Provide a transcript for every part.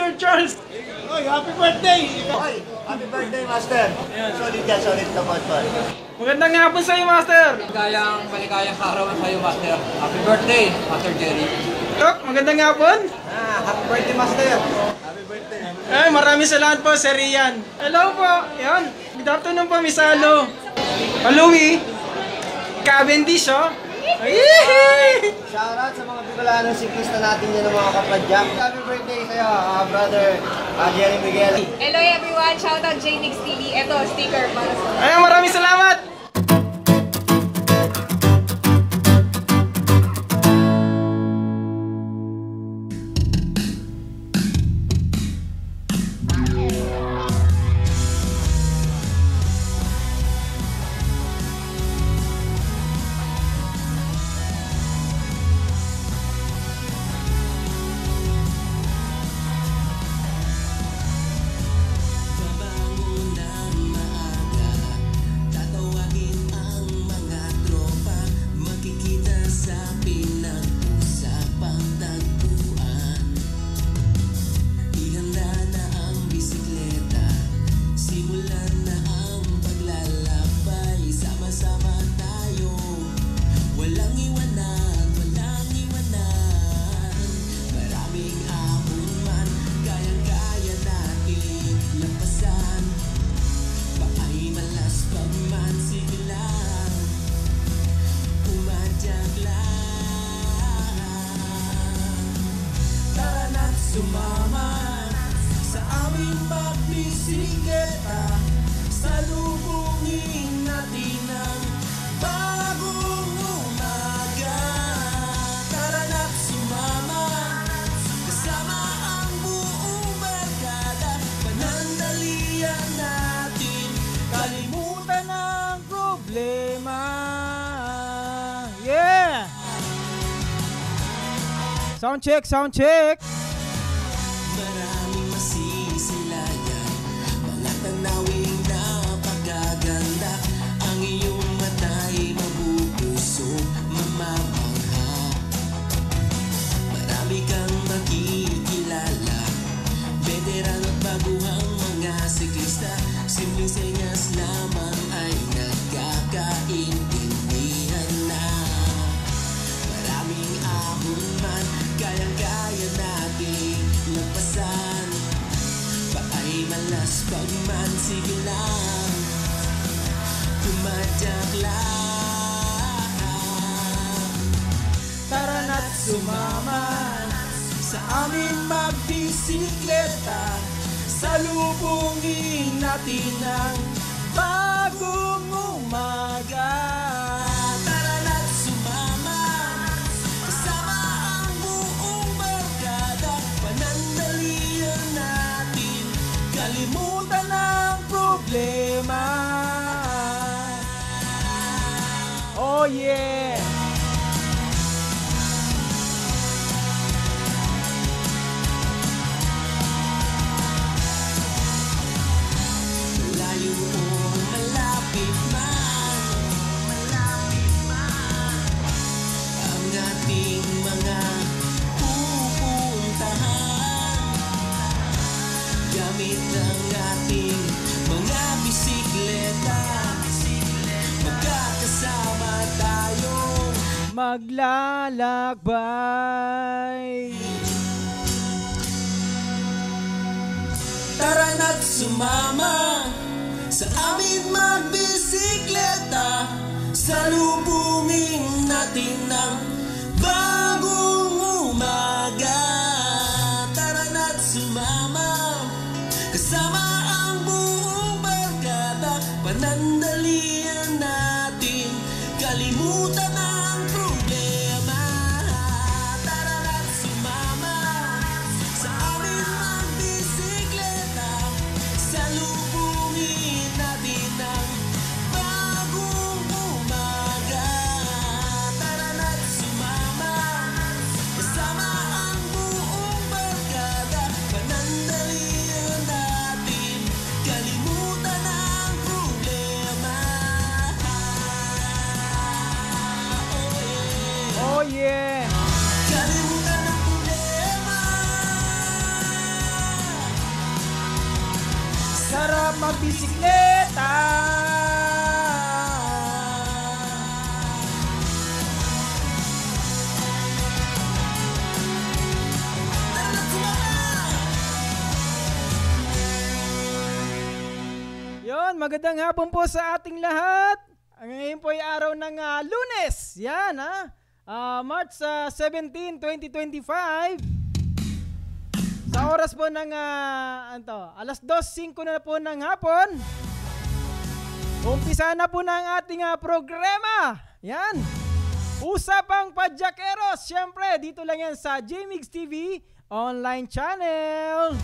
Sir Charles. Oy, happy birthday! Oy, happy birthday, Master. Solid ka, solid ka, Master. Magandang hapon sa iyo, Master. Maligayang kaarawan sa iyo, Master. Happy birthday, Master Jerry. Tok, magandang hapon. Happy birthday, Master. Maraming salamat po, Sir Rian. Hello po. Yan. Good afternoon po, Miss Alo. Louie. Cavendish, oh. Shoutout sa mga Bicolanong siklista natin yan ng mga kapadyak. Happy birthday sa'yo, brother Jerry Miguel. Hello everyone, shoutout JNix TV. Ito, sticker para sa... Maraming salamat. Sumama sa aming pagbisikleta, salubungin natin ang bagong umaga. Tara na't sumama, kasama ang buong barkada. Panandalian natin, kalimutan ang problema. Yeah! Sound check, sound check! Maraming masisilayan, mga tanawing napakaganda. Ang iyong mata'y mabubusog, mamamangha. Marami kang makikilala, veteran at baguhang mga siklista. Simpleng senyas lamang ay nagkakaintindihan na. Maraming ahon man, kayang-kaya natin lagpasan. Paay malas pagman, sige lang, tumadyak lang. Tara na't sumama sa aming magbisikleta, salubungin natin ang bagong umaga. Tara na't sumama, kasama ang buong barkada. Panandalian natin, kalimutan ang problema. Oh yeah! Malayo o malapit man, ang ating mga pupuntahan. Gamit ang ating mga bisikleta, magkakasama tayong maglalakbay. Tara na't sumama sa amin magbisikleta, salubungin natin ang bagong umaga. Tara na't sumama, kasama ang buong barkada. Panandalian natin, kalimutan ang problema. Tara na't sumama sa amin magbisikleta, salubungin natin ang bagong umaga. Tara na't sumama, kasama ang buong barkada. Panandalian natin, kalimutan ang problema. Oh yeah! Kalimutan ang problema. Sarap magbisikleta. Yon, magandang hapon po sa ating lahat. Ngayon po ay araw ng Lunes. Yan March 17, 2025. Sa oras po ng alas 2:05 na po ng hapon. Umpisa na po na ang ating programa. Yan. Usapang Padyakeros. Siyempre, dito lang yan sa JMix TV online channel.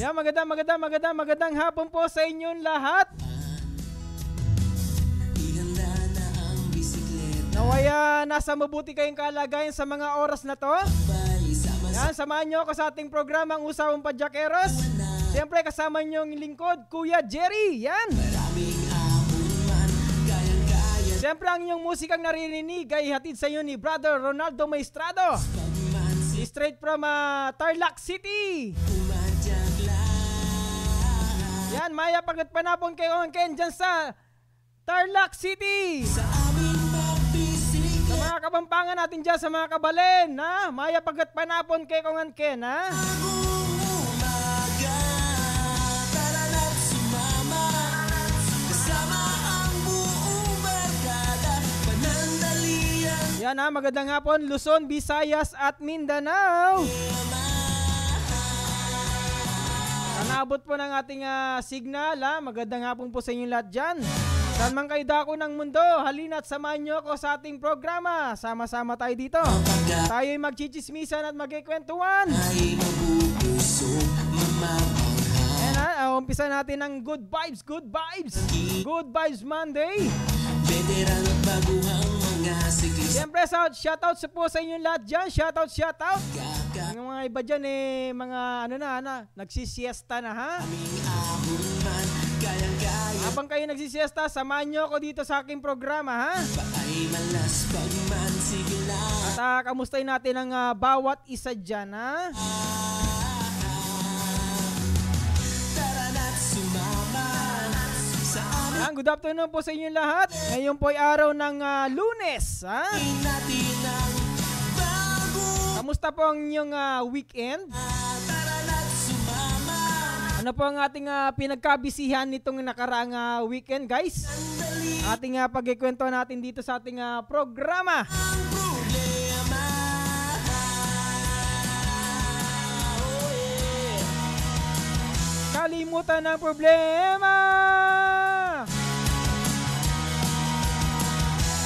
Yeah, magandang hapon po sa inyong lahat. Nawaya nasa mabuti kayong kalagayan sa mga oras na to. Yan, samahan nyo ako sa ating programang Usapang Padyakeros. Siyempre kasama nyo yung lingkod, Kuya Jerry. Yan. Siyempre ang inyong musikang naririnig ay hatid sa inyo ni Brother Ronaldo Maestrado. Straight from Tarlac City. Yan, Maya Pagat Panapon kay Ongan Ken dyan sa Tarlac City. Sa mga kabampangan natin dyan, sa mga kabalen, Maya Pagat Panapon kay Ongan Ken, Yan magandang hapon, Luzon, Visayas at Mindanao. Naabot po ng ating signal. Magandang hapon po sa inyong lahat dyan. Saan man kayo dako ng mundo, halina't samahan nyo ako sa ating programa. Sama-sama tayo dito. Tayo'y magchichismisan at magkikwentuhan. Ayan umpisa natin ng good vibes. Good vibes Monday. Veteran at baguhang mga siklista. Siyempre, shoutout po sa inyong lahat dyan. Shoutout. Yung mga iba dyan mga nagsisiesta na Habang kayo nagsisiesta, samahan nyo ako dito sa aking programa At kamustahin natin ang bawat isa dyan Good afternoon po sa inyong lahat. Ngayon po ay araw ng Lunes. Kamusta po ang inyong weekend? Ano po ang ating pinagkabisihan nitong nakaraang weekend, guys? Ating pagkikwento natin dito sa ating programa. Kalimutan ng problema.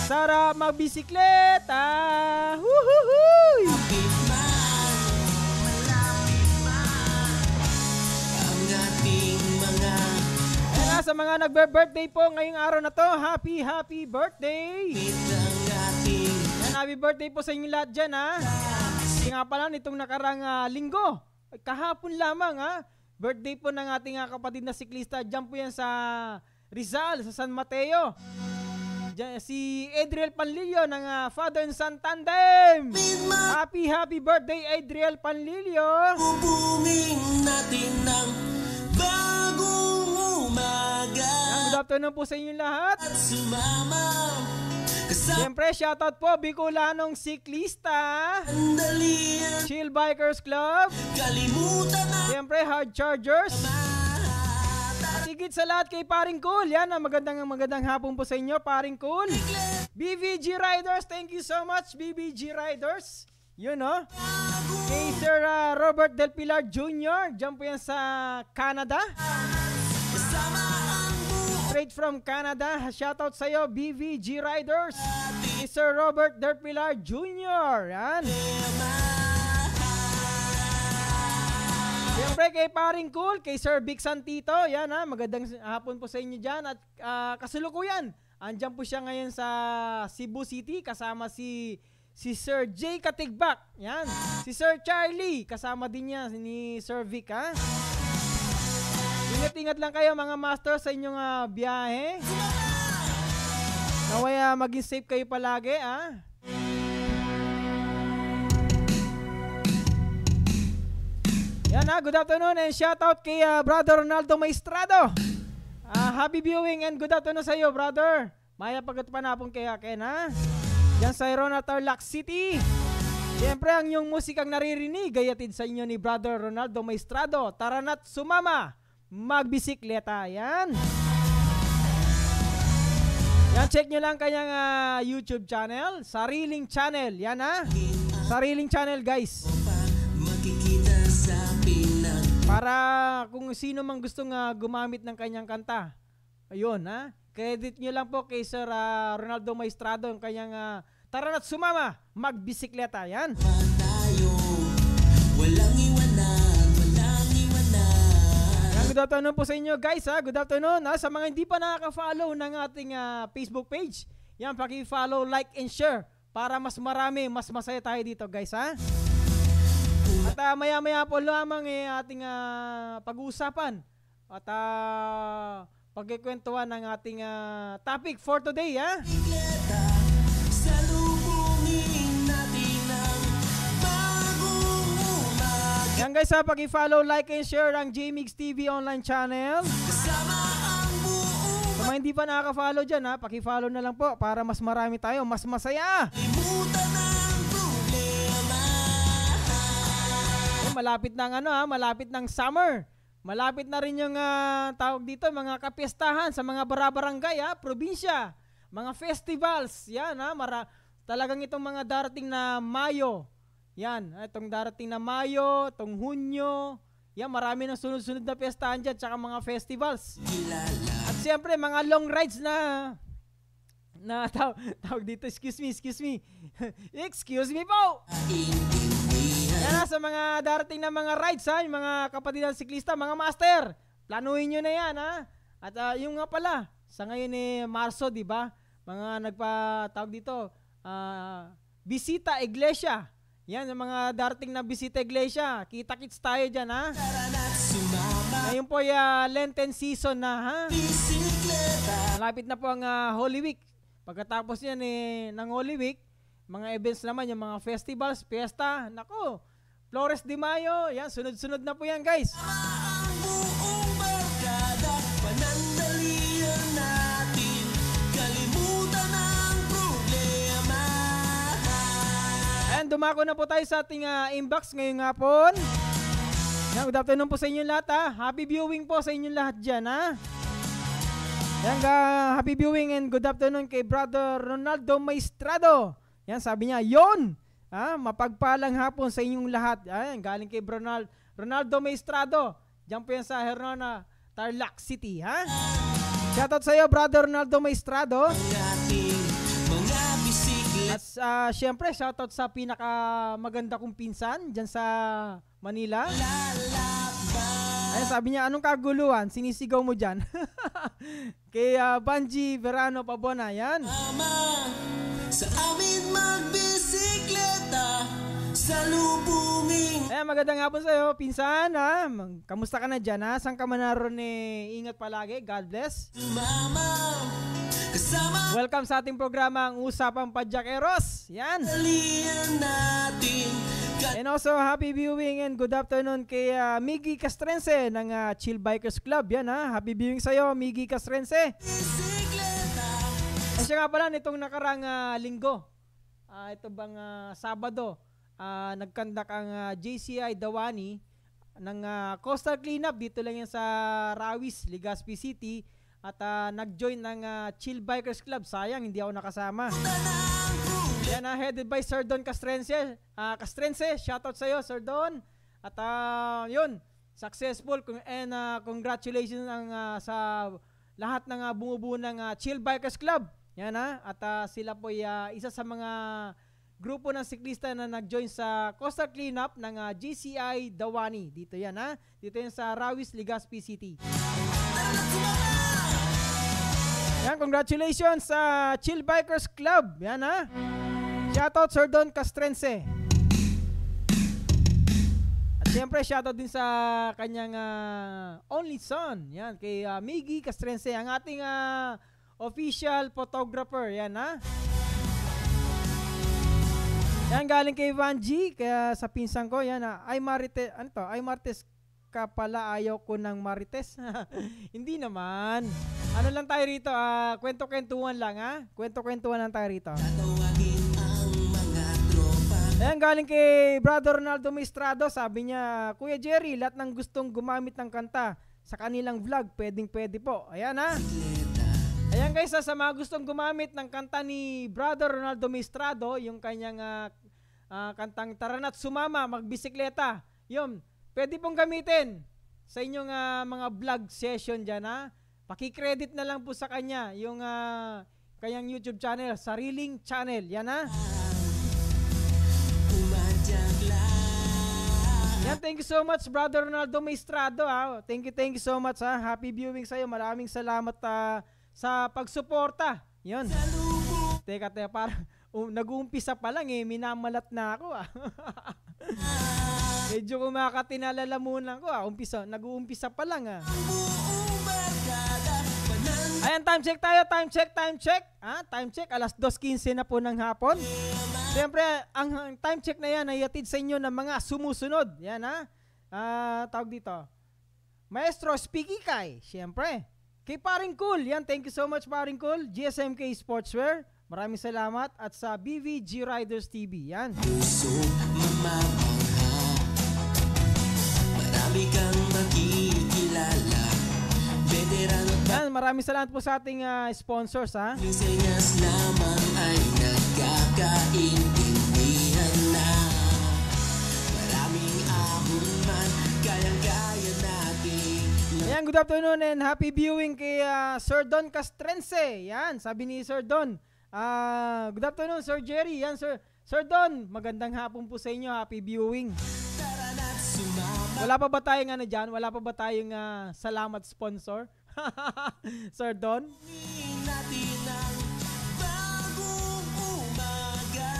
Sarap magbisikleta. Woohoo! Sa mga nagbe-birthday po ngayong araw na to, happy birthday! Happy birthday po sa inyo lahat dyan Hindi nga pala nitong nakarang linggo, kahapon lamang birthday po ng ating kapatid na siklista. Dyan po yan sa Rizal, sa San Mateo. Si Adriel Panlilio ng Father and Son Tandem. Happy birthday, Adriel Panlilio. Bubungin natin ng bagong umaga. Good afternoon po sa inyong lahat. Siyempre, shoutout po Bicolanong Siklista, Chill Bikers Club, siyempre Hard Chargers. Higit sa lahat kay Paring Cool. Yan, magandang hapon po sa inyo, Paring Cool. BBG Riders, thank you so much, BBG Riders. Yun, kay Sir Robert Del Pilar Jr., dyan po yan sa Canada. Straight from Canada, shoutout sa'yo, BBG Riders. Kay Sir Robert Del Pilar Jr., yan. Siyempre kay Paring Cool, kay Sir Vic Santito, yan magandang hapon po sa inyo dyan. At kasalukuyan, andyan po siya ngayon sa Cebu City, kasama si Sir Jay Katigbak, yan. Si Sir Charlie, kasama din niya ni Sir Vic, Ingat-ingat lang kayo mga master sa inyong biyahe. Nawaya maging safe kayo palagi, Yan good afternoon and shout out kay Brother Ronaldo Maestrado. Happy viewing and good afternoon sa iyo, brother. Maya pagkatpanapon kaya Ken ha. Yan sa Irona, Tarlac City. Siyempre ang yung musikang naririnig gayatid sa inyo ni Brother Ronaldo Maestrado. Tara na't sumama, magbisikleta. Yan. Yan, check nyo lang kanyang YouTube channel, sariling channel. Yan sariling channel guys. Makikita sa pinag Para kung sino mang gustong gumamit ng kanyang kanta. Ayun credit nyo lang po kay Sir Ronaldo Maestrado yung kanyang tara na't sumama, magbisikleta. Yan. tayo. Walang iwanan, walang iwanan. Yan, good afternoon po sa inyo guys good afternoon sa mga hindi pa nakaka-follow ng ating Facebook page. Yan, paki-follow, like and share para mas marami, mas masaya tayo dito guys At maya-maya po lamang ating pag-uusapan at pagkikwentuhan ng ating topic for today Bisikleta, salubungin natin ang bagong umaga. Yan guys paki-follow, like and share ang JMix TV online channel. Kasama ang buong Sa mga hindi pa nakaka-follow dyan paki-follow na lang po para mas marami tayo, mas masaya. limutan ng problema. Malapit ng malapit ng summer. Malapit na rin yung tawag dito, mga kapiestahan sa mga barangay, probinsya, mga festivals. Yan, talagang itong mga darating na Mayo. Yan, itong darating na Mayo, itong Hunyo. Yan, marami ng sunod-sunod na piestahan dyan, tsaka mga festivals. At siyempre, mga long rides na tawag dito, excuse me. Excuse me po. Yan sa mga darating na mga rides yung mga kapatid ng siklista, mga master, planuhin nyo na yan At yung nga pala, sa ngayon Marso, di ba? Mga nagpa-tawag dito, bisita iglesia. Yan, yung mga darating na bisita iglesia, kita-kits tayo dyan Tara na't sumama, Ngayon po Lenten season na bisikleta. Malapit na po ang Holy Week. Pagkatapos yan ng Holy Week, mga events naman, yung mga festivals, fiesta, nako, Flores de Mayo, yan, sunod-sunod na po yan guys. Ang buong barkada, panandalian natin, kalimutan ang problema. And dumako na po tayo sa ating inbox ngayong hapon. Yan, good afternoon po sa inyong lahat Happy viewing po sa inyong lahat dyan Yan, happy viewing and good afternoon kay Brother Ronaldo Maestrado. Yan, sabi niya, yon! Mapagpalang hapon sa inyong lahat. Ayan, galing kay Ronaldo Maestrado. Diyan po yan sa Herona, Tarlac City. Shoutout sa iyo, Brother Ronaldo Maestrado. Ating mga bisikleta. At syempre, shoutout sa pinakamaganda kong pinsan dyan sa Manila. Ayan, sabi niya, anong kaguluhan? Sinisigaw mo dyan. Kay Banji Verano Pabona. Yan. Sa amin magbisikleta, salubungin. Magandang hapon sa iyo, pinsan. Kamusta ka na dyan? Saan ka man naroon ingat palagi. God bless. Sumama, kasama Welcome sa ating programa, ang Usapang Padyak Eros. Yan. dalian natin. And also, happy viewing and good afternoon kay Miggy Castrense ng Chill Bikers Club. Yan happy viewing sa iyo, Miggy Castrense. Bisikleta, Siya nga pala nitong nakarang linggo, ito bang Sabado, nagkandak ang JCI Dawani ng coastal cleanup. Dito lang yan sa Rawis, Legazpi City. At nag-join ng Chill Bikers Club. Sayang, hindi ako nakasama. Yan, headed by Sir Don Castrense. Shoutout sa iyo, Sir Don. At yun, successful and congratulations sa lahat ng bumubuo ng Chill Bikers Club. Yan at sila po isa sa mga grupo ng siklista na nag-join sa coastal cleanup ng GCI Dawani. Dito yan Dito yan sa Rawis, Legazpi City. Yan, congratulations sa Chill Bikers Club. Yan Shoutout Sir Don Castrense. At siyempre shoutout din sa kanyang only son. Yan, kay Miggy Castrense, ang ating official photographer. Yan Yan, galing kay Vanji, kaya sa pinsan ko. Yan Ay Marites ka pala, ayaw ko ng marites. Hindi naman. Ano lang tayo rito, kwento-kwentuhan lang ha. Kwento-kwentuhan lang tayo rito. Tatawagin ang mga tropa. Ayan, galing kay Brother Ronaldo Maestrado, sabi niya, Kuya Jerry, lahat ng gustong gumamit ng kanta sa kanilang vlog, pwedeng-pwede po. Ayan ha. Ayan guys, sa mga gustong gumamit ng kanta ni Brother Ronaldo Maestrado, yung kanyang kantang Tara na't Sumama, Magbisikleta, yun, pwede pong gamitin sa inyong mga vlog session dyan ha. Paki-credit na lang po sa kanya yung kanyang YouTube channel, Sariling Channel, yan ha. Umadyak lang. Yan, thank you so much Brother Ronaldo Maestrado ha. Thank you so much ha. Happy viewing sa'yo, maraming salamat sa pagsuporta. Yun. Teka, parang nag-uumpisa pa lang minamalat na ako Medyo kumakatinalalamunan ko nag-uumpisa pa lang Ayan, time check tayo, time check. Time check, alas 2:15 na po ng hapon. Siyempre, ang time check na yan ay hatid sa inyo ng mga sumusunod. Yan tawag dito. Maestro Speaky Kai, siyempre. Kay Paring Cool, yan, thank you so much Paring Cool. GSMK Sportswear, maraming salamat. At sa BVG Riders TV, yan. Puso mamamangha. Marami kang makikilala. Veterano Yan, maraming salamat po sa ating sponsors ha. Senyas lamang ay nagkakaintindihan na. Maraming ahon man, kayang-kaya natin. Ayan, good afternoon and happy viewing kay Sir Don Castrense. Yan, sabi ni Sir Don. Good afternoon Sir Jerry. Yan, Sir Don, magandang hapon po sa inyo. Happy viewing. Wala pa ba tayong dyan? Wala pa ba tayong salamat sponsor? Sir Don? Natin ang bagong umaga.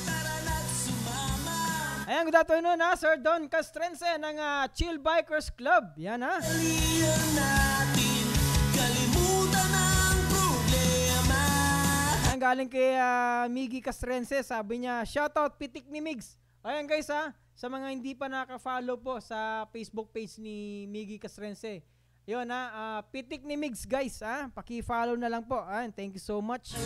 Tara na't sumama. Ayan, good afternoon Sir Don Castrense ng Chill Bikers Club. Yan Aliyan natin, kalimutan ang problema. Ayan, galing kay Miggy Castrense. Sabi niya, shoutout Pitik ni Migs. Ayan guys sa mga hindi pa naka-follow po sa Facebook page ni Miggy Castrense. Yun Pitik ni Migs guys paki-follow na lang po. Thank you so much.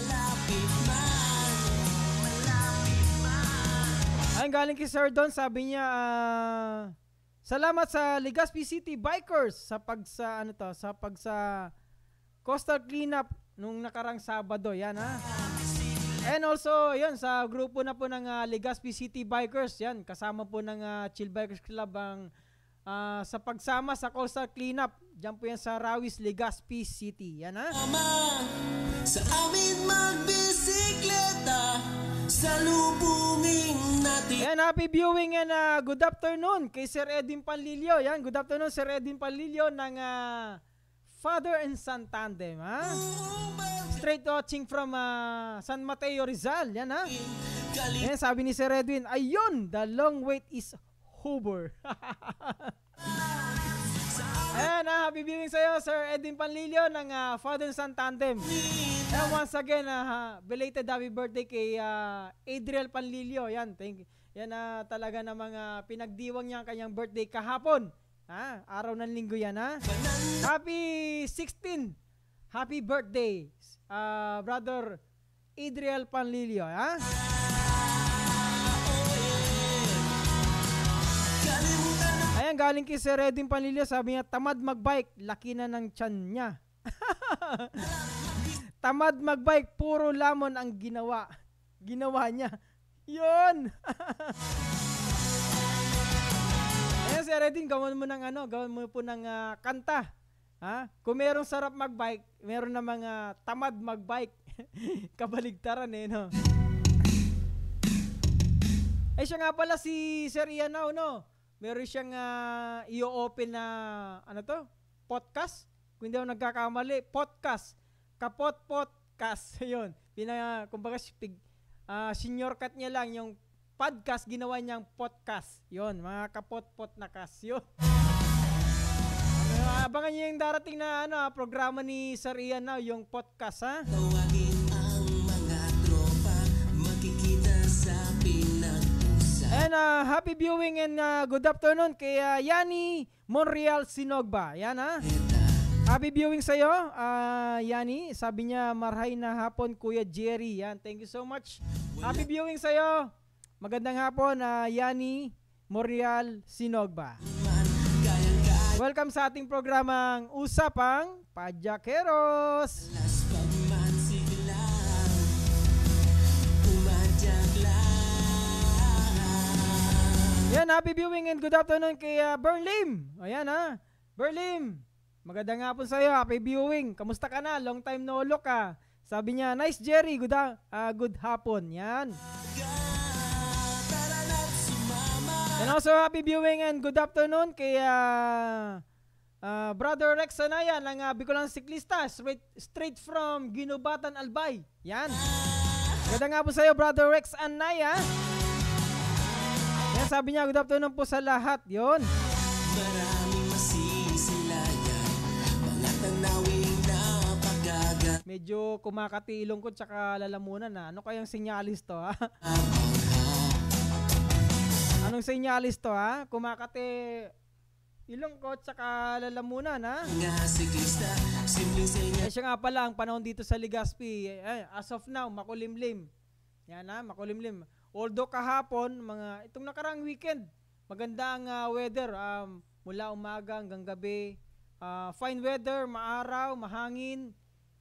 Ayun, galing kay Sir Don, sabi niya salamat sa Legazpi City Bikers sa coastal cleanup nung nakarang Sabado. Yan And also, yun, sa grupo na po ng Legazpi City Bikers, yan, kasama po ng Chill Bikers Club ang sa pagsama sa coastal cleanup. Diyan po yan sa Rawis, Legazpi City. Yan Sa amin magbisikleta, salubungin natin. Yan, happy viewing and good afternoon kay Sir Edwin Panlilio. Yan, good afternoon Sir Edwin Panlilio ng Father and Son Tandem. Straight watching from San Mateo, Rizal. Yan Yan, sabi ni Sir Edwin, ayun, the long wait is over. Ayan, happy viewing sa'yo, Sir Edwin Panlilio ng Father and Son Tandem. And once again, belated happy birthday kay Adriel Panlilio. Yan, thank you. Yan talaga na mga pinagdiwang niya ang kanyang birthday kahapon. Araw ng linggo yan Happy 16. Happy birthday, Brother Adriel Panlilio. Ayan, galing kay Sir Edwin Panlilio, sabi niya, tamad magbike, laki na ng tiyan niya. Tamad magbike, puro lamon ang ginawa niya. Yun. Ayan, Sir Edwin, gawin mo po ng kanta. Kung merong sarap magbike, meron na mga tamad magbike. Kabaligtaran no? Siya nga pala si Sir Ian meron siyang i-open na podcast. Kung hindi ako nagkakamali, podcast. Kapot podcast. Yun. Kumbaga senior cut niya lang yung podcast, ginawa niyang podcast. Yun, mga kapot-pot na kas. Yun. Abangan niyo yung darating na programa ni Sir Ian yung podcast Tawagin ang mga tropa, makikita sa pinag-usapan. Ayan, happy viewing and good afternoon kay Yani Monreal Sinogba. Yan ha. Happy viewing sa'yo, Yani. Sabi niya, marhay na hapon, Kuya Jerry. Yan, thank you so much. Happy viewing sa'yo. Magandang hapon, Yani Monreal Sinogba. Welcome sa ating programang Usapang Padyakeros. Yan, happy viewing and good afternoon kay Berlim. Ayan ha, Berlim. Magandang hapon sa'yo, happy viewing. Kamusta ka na? Long time no look ka. Sabi niya, nice Jerry, good hapon. Yan. And also happy viewing and good afternoon kay Brother Rex Anaya ng Bicolang Siklista, straight from Ginubatan, Albay. Yan. Magandang hapon sa'yo, Brother Rex Anaya. Yan, sabi niya, good afternoon po sa lahat. Yon. Maraming masisilayan, mga tanawing napagagat. Medyo kumakati ilong ko tsaka lalamunan na. Ano kayang sinyalis to ha? Anong sinyalis to ha? Kumakati ilong ko tsaka lalamunan ha? Nga siklista, simpleng senya. Siya nga pala ang panahon dito sa Legazpi. As of now, makulimlim. Yan ha, makulimlim. Although kahapon, itong nakarang weekend, maganda ang weather. Mula umaga hanggang gabi. Fine weather, maaraw, mahangin.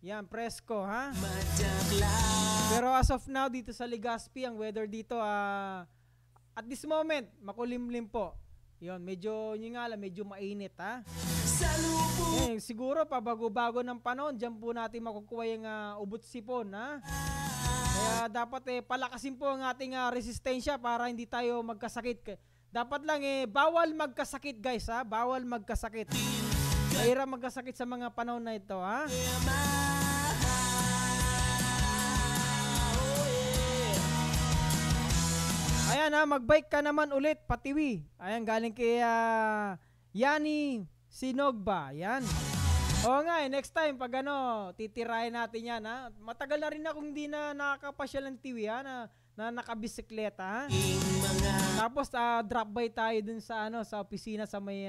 Yan, presko ha. Pero as of now, dito sa Legazpi, ang weather dito, at this moment, makulimlim po. Yun, medyo mainit ha. Siguro, pabago-bago ng panahon, dyan po natin makukuha yung ubot sipon ha. Kaya dapat palakasin po ang ating resistensya para hindi tayo magkasakit. Dapat lang bawal magkasakit guys ha, bawal magkasakit. Mahirap magkasakit sa mga panahon na ito ha. Ayan ha, magbike ka naman ulit, patiwi. Ayan, galing kay Yani Sinogba. Yan. Oo nga next time pag titirahin natin yan ha. Matagal na rin akong hindi na nakakapasyal ng tiwi ha, na nakabisikleta ha. Tapos drop by tayo dun sa sa opisina sa may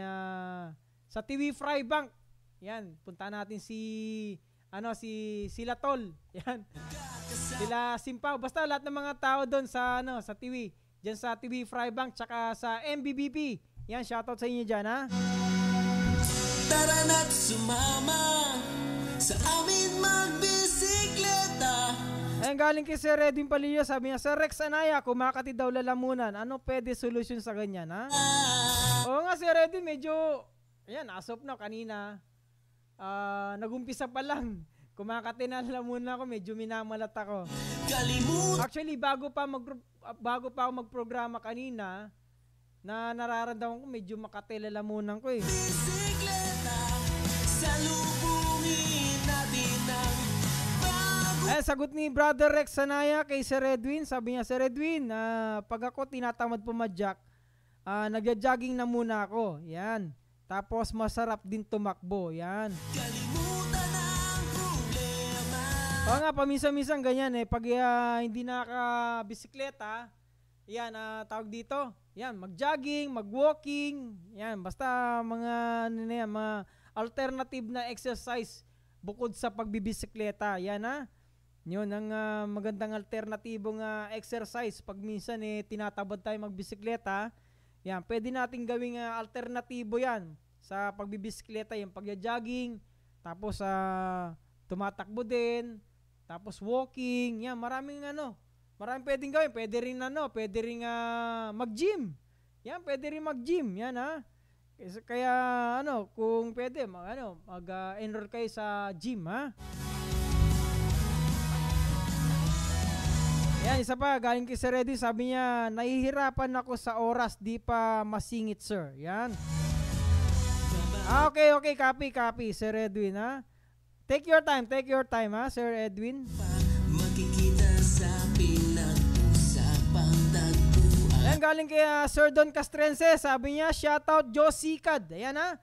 sa TV Fry Bank. Yan, punta natin sila Tol. Yan. Sila Simpaw, basta lahat ng mga tao doon sa sa TV. Diyan sa TV Fry Bank tsaka sa MBBP. Yan, shoutout sa inyo diyan ha. Tara na't sumama sa amin magbisikleta. Ayun, galing kay Sir Edwin Palillo, sabi niya, Sir Rex Anaya, kumakati daw lalamunan. Ano pwede solusyon sa ganyan, ha? Oo nga, Sir Edwin, medyo, ayan, as of now, kanina, nagumpisa pa lang. Kumakati na lalamunan ako, medyo minamalat ako. Actually, bago pa ako magprograma kanina, na nararamdaman ko, medyo makati lalamunan ko eh. Sagot ni Brother Rex Sanaya kay Sir Edwin. Sabi niya, Sir Edwin, pag ako tinatamad pumadyak, nagja-jogging na muna ako. Yan. Tapos masarap din tumakbo. Yan. Oo nga, paminsan-minsan ganyan pag hindi nakabisikleta, yan, tawag dito. Yan, mag-jogging, mag-walking. Yan, basta mga alternative na exercise bukod sa pagbibisikleta. Yan ha. Yun ang magandang alternatibong exercise. Pag minsan tinatabad tayo magbisikleta, yan, pwede nating gawing alternatibo yan sa pagbibisikleta, yung pagja-jogging, tapos tumatakbo din, tapos walking. Yan, maraming pwedeng gawin. Pwede rin mag-gym. Yan, pwede rin mag-gym. Yan ha. Kaya kung pwede mag-enroll kayo sa gym ha. Yan, isa pa, galing kay Sir Edwin, sabi niya, nahihirapan ako sa oras, di pa masingit, sir. Yan. Okay, copy, Sir Edwin, ha? Take your time, ha, Sir Edwin. Makikita sa pinag-usapang tagpuan. Yan, galing kay Sir Don Castrense, sabi niya, shoutout Josikad. Ayan, ha?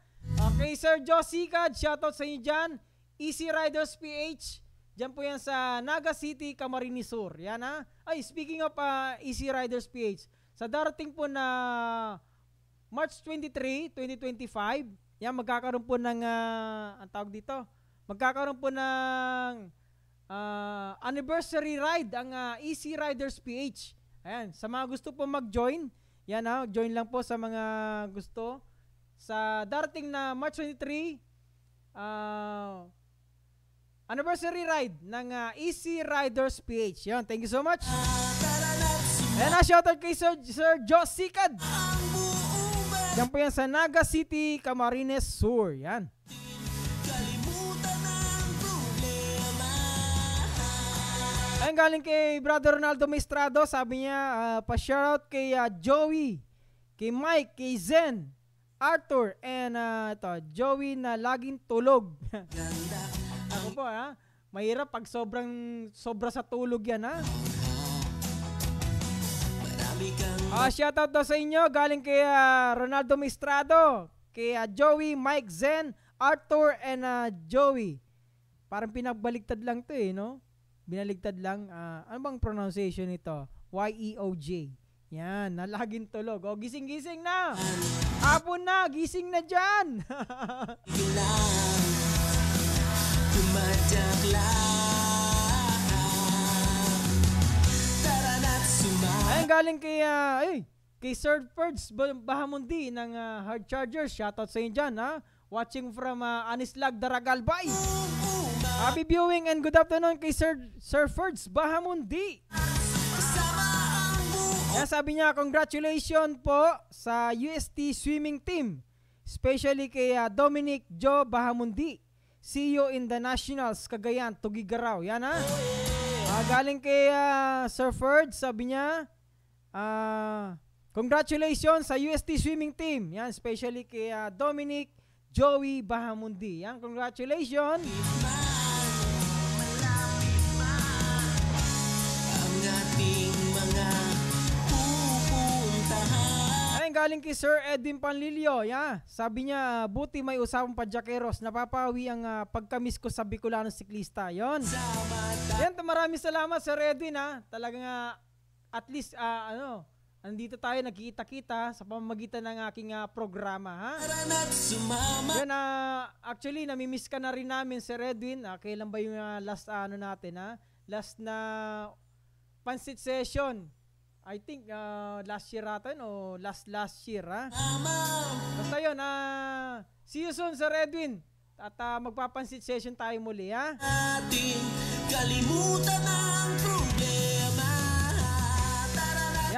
Okay, Sir Josikad, shoutout sa inyo dyan. Easy Riders PH. Diyan po yan sa Naga City, Camarines Sur. Yan ha. Ay, speaking of Easy Riders PH, sa darating po na March 23, 2025, yan, magkakaroon po ng, ang tawag dito, magkakaroon po ng anniversary ride ang Easy Riders PH. Ayan, sa mga gusto po mag-join, yan join lang po sa mga gusto. Sa darating na March 23, anniversary ride ng Easy Riders PH. Yan, thank you so much. Ayan na, shoutout kay Sir Joe Sikad. Yan po yan sa Naga City, Camarines Sur. Yan. Ayun, galing kay Brother Ronaldo Maestrado, sabi niya, pa-shoutout kay Joey, kay Mike, kay Zen, Arthur, and Joey na laging tulog. Ako po, mahirap pag sobra sa tulog yan, shoutout daw sa inyo, galing kay Ronaldo Maestrado, kay Joey, Mike, Zen, Arthur, and Joey. Parang pinagbaligtad lang to no? Binaligtad lang. Ano bang pronunciation nito? Y-E-O-J. Yan, na laging tulog. O, gising-gising na. Hapon na, gising na dyan. Ayun, galing kay Sir Ferds Bahamundi ng Hard Chargers. Shoutout sa inyo dyan, watching from Anislag, Daragalbay. Happy viewing and good afternoon kay Sir Ferds Bahamundi. Yan, sabi niya, congratulations po sa UST swimming team. Especially kay Dominic Joe Bahamundi. See you in the Nationals, Cagayan, Tugigaraw. Yan galing kay Sir Ferds, sabi niya, congratulations sa UST swimming team. Yan, especially kay Dominic Joey Bahamundi. Yan, congratulations. Ayun, galing kay Sir Edwin Panlilio. Sabi niya, buti may usapang padyakeros. Napapawi ang pagkamis ko sa Bicolano siklista. Yon. Yan, maraming salamat Sir Edwin. Talagang at least andito tayo nagkita-kita sa pamamagitan ng aking programa. Yan, actually namimiss ka na rin namin Sir Edwin. Kailan ba yung last natin last na pansit session? I think last year natin o last year Basta yun, see you soon Sir Edwin. At magpapansit session tayo muli Kalimutan ang problema.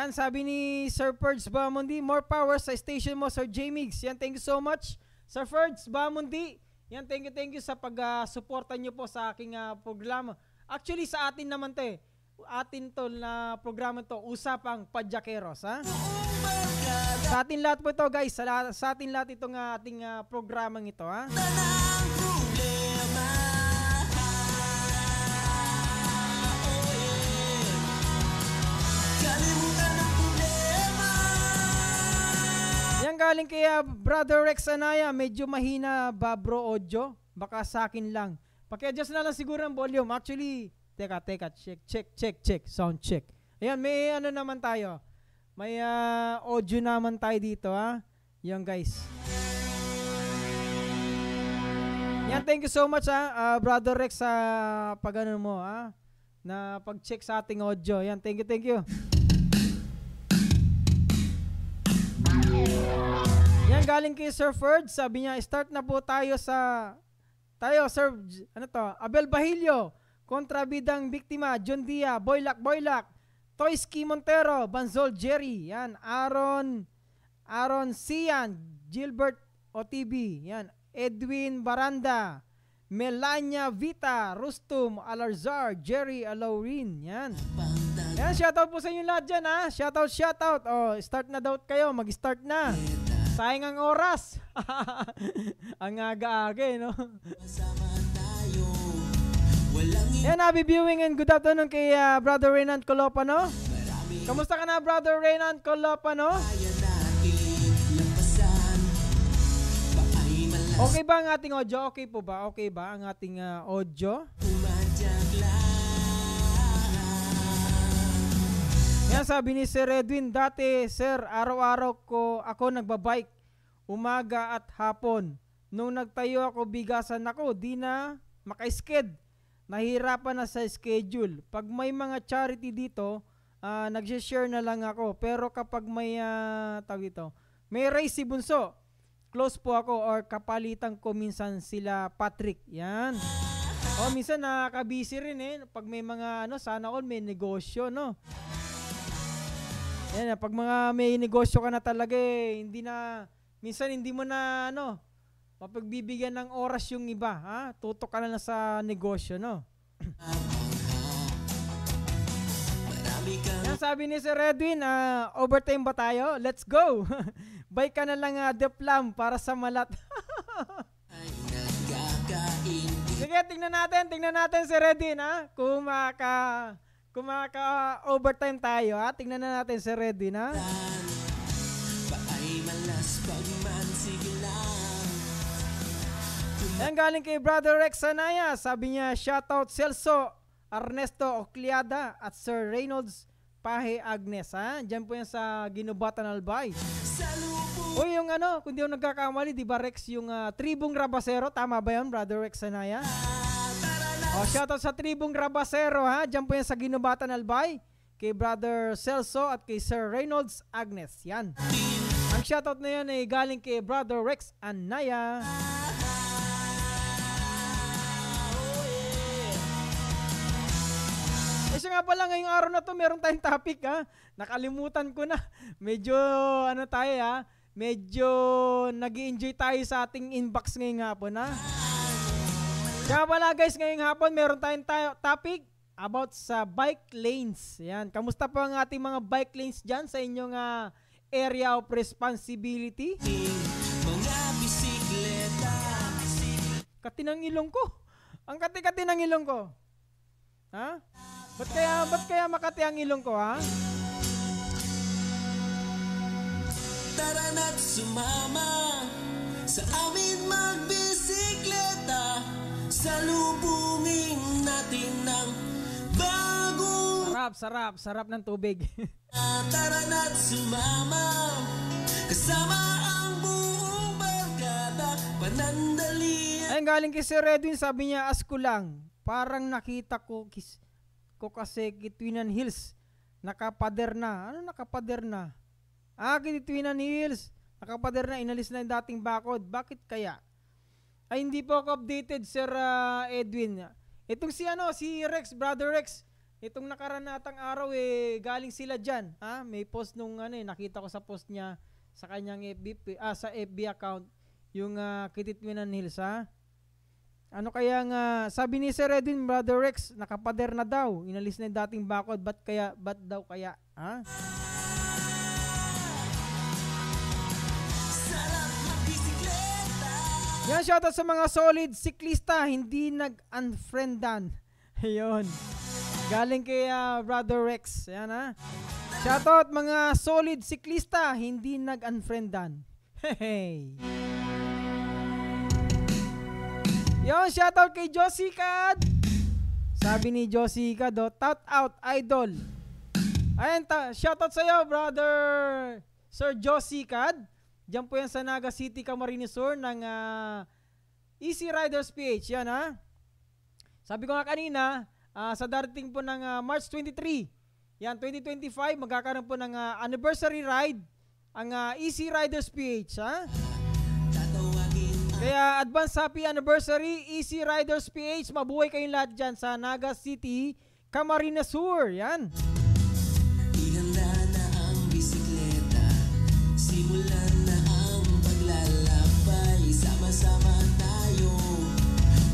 Yan, sabi ni Sir Ferds Bahamundi, more power sa station mo Sir J-Migs. Yan, thank you so much Sir Ferds Bahamundi. Yan, thank you sa pag-suporta nyo po sa aking programa. Actually sa atin naman atin to na programa to, Usapang Padyakeros sa atin lahat po ito guys, sa atin lahat itong ating programang ito Yan, galing kay Brother Rex Anaya, medyo mahina ba bro audio? Baka sa akin lang. Paki-adjust na lang siguro ang volume. Actually, teka, check, sound check. Ayan, may naman tayo. May audio naman tayo dito Yan guys. Yan, thank you so much Brother Rex sa pag-ano mo na pag-check sa ating audio. Yan, thank you. Yan, galing kay Sir Ferd, sabi niya, start na po tayo Sir, Abel Bahilyo, kontrabidang biktima, John Dia, Boylac, Toyski Montero, Banzol Jerry, yan, Aaron Sian, Gilbert OTB, yan, Edwin Baranda, Melania Vita, Rustum Alarzar, Jerry Alaurin, yan. Yan, shoutout po sa inyo lahat dyan Shoutout. Start na daw kayo, mag-start na. Sayang ang oras. Ang aga-aga no? Yan, happy viewing and good afternoon kay Brother Renan Colopano. Kamusta ka na Brother Renan Colopano? Okay ba ang ating audio? Okay po ba? Okay ba ang ating audio? Yan sabi ni Sir Edwin, dati sir, araw-araw ako nagbabike, umaga at hapon. Nung nagtayo ako, bigasan ako, di na maka-sked. Nahirapan na sa schedule. Pag may mga charity dito, nag-share na lang ako. Pero kapag may, tawag ito, may race si Bunso, close po ako or kapalitan ko minsan sila Patrick. Yan. Minsan nakaka-busy rin pag may mga sana all may negosyo, no. Yan, pag mga may negosyo ka na talaga hindi na minsan hindi mo na mapagbibigyan ng oras yung iba, ha? Tutok ka na lang sa negosyo, no. Yan sabi ni Sir Edwin, overtime ba tayo? Let's go. Buy ka na lang Deplam para sa malat. Sige, tingnan natin Sir Edwin, ha? Kung maka-overtime tayo, ha? Tingnan na natin Sir Edwin, ha? Yan galing kay Brother Rex Sanaya. Sabi niya, shoutout Celso Ernesto Ocliada at Sir Reynolds Pahe Agnes, ha? Diyan po yan sa Ginubatan Albay. O yung kung di ako nagkakamali, di ba Rex, yung Tribong Rabasero, tama ba yan, Brother Rex Sanaya? Shoutout sa Tribong Rabasero, ha? Diyan po yan sa Ginubatan Albay, kay Brother Celso at kay Sir Reynolds Agnes, yan. Ang shoutout na yan ay galing kay Brother Rex Anaya. Siya nga pala ngayong araw na to, meron tayong topic, ha? Nakalimutan ko na. Medyo tayo, ha? Medyo nag-i-enjoy tayo sa ating inbox ngayong hapon, ha? Kaya pala guys, ngayong hapon meron tayong topic about sa bike lanes. Yan. Kamusta po ang ating mga bike lanes dyan sa inyong area of responsibility? Mga bisikleta. Kati ng ilong ko. Ang kati-kati ng ilong ko. Ha? Ba't kaya makati ang ilong ko, ha? Tara na't sumama sa amin magbisikleta, salubungin natin ng bagong Sarap ng tubig. Tara na't sumama kasama ang buong barkada, panandalian. Ayun, galing kay Sir Edwin, sabi niya, asko lang. Parang nakita ko kasi Kitwinan Hills nakapader na. Ano nakapader na? Kitwinan Hills nakapader na, inalis na yung dating bakod. Bakit kaya? Ay, hindi po ako updated, Sir Edwin. Itong si Rex, Brother Rex, itong nakaranatang araw galing sila dyan. May post nung nakita ko sa post niya sa kanyang sa FB account, yung Kitwinan Hills, ha? Ano kaya nga, sabi ni Sir Edwin, Brother Rex, nakapader na daw. Inalis na yung dating bakod. Ba't daw kaya? Ha? Yan, shoutout sa mga solid siklista, hindi nag-unfriendan. Ayun. Galing kay Brother Rex. Yan, ha? Shoutout mga solid siklista, hindi nag-unfriendan. Hey. Yon, shoutout kay Josie Cad. Sabi ni Josie Cad, tout out, idol. Ayan, shoutout sa'yo, brother Sir Josie Cad. Diyan po yan sa Naga City, Camarines Sur ng Easy Riders PH. Yan, ha? Sabi ko nga kanina, sa darating po ng March 23, yan, 2025, magkakaroon po ng anniversary ride ang Easy Riders PH, ha? Kaya advance happy anniversary, Easy Riders PH. Mabuhay kayong lahat dyan sa Naga City, Camarines Sur. Yan. Ihanda na ang bisikleta, simulan na ang paglalakbay, sama-sama tayo,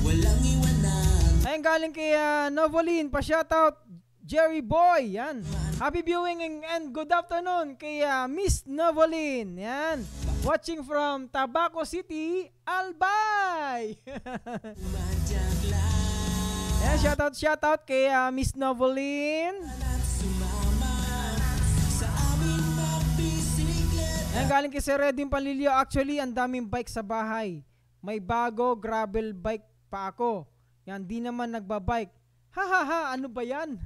walang iwanan. Ayun, galing kay Novolin, pa-shoutout Jerry Boy. Yan. Happy viewing and good afternoon kay Miss Novolin. Yan. Watching from Tabaco City, Albay. Yan, shoutout kay Miss Novolin. Yan, galing kay Sir Edwin Panlilio. Actually, ang daming bike sa bahay. May bago gravel bike pa ako. Yan, di naman nagbabike. Ha, ano ba yan?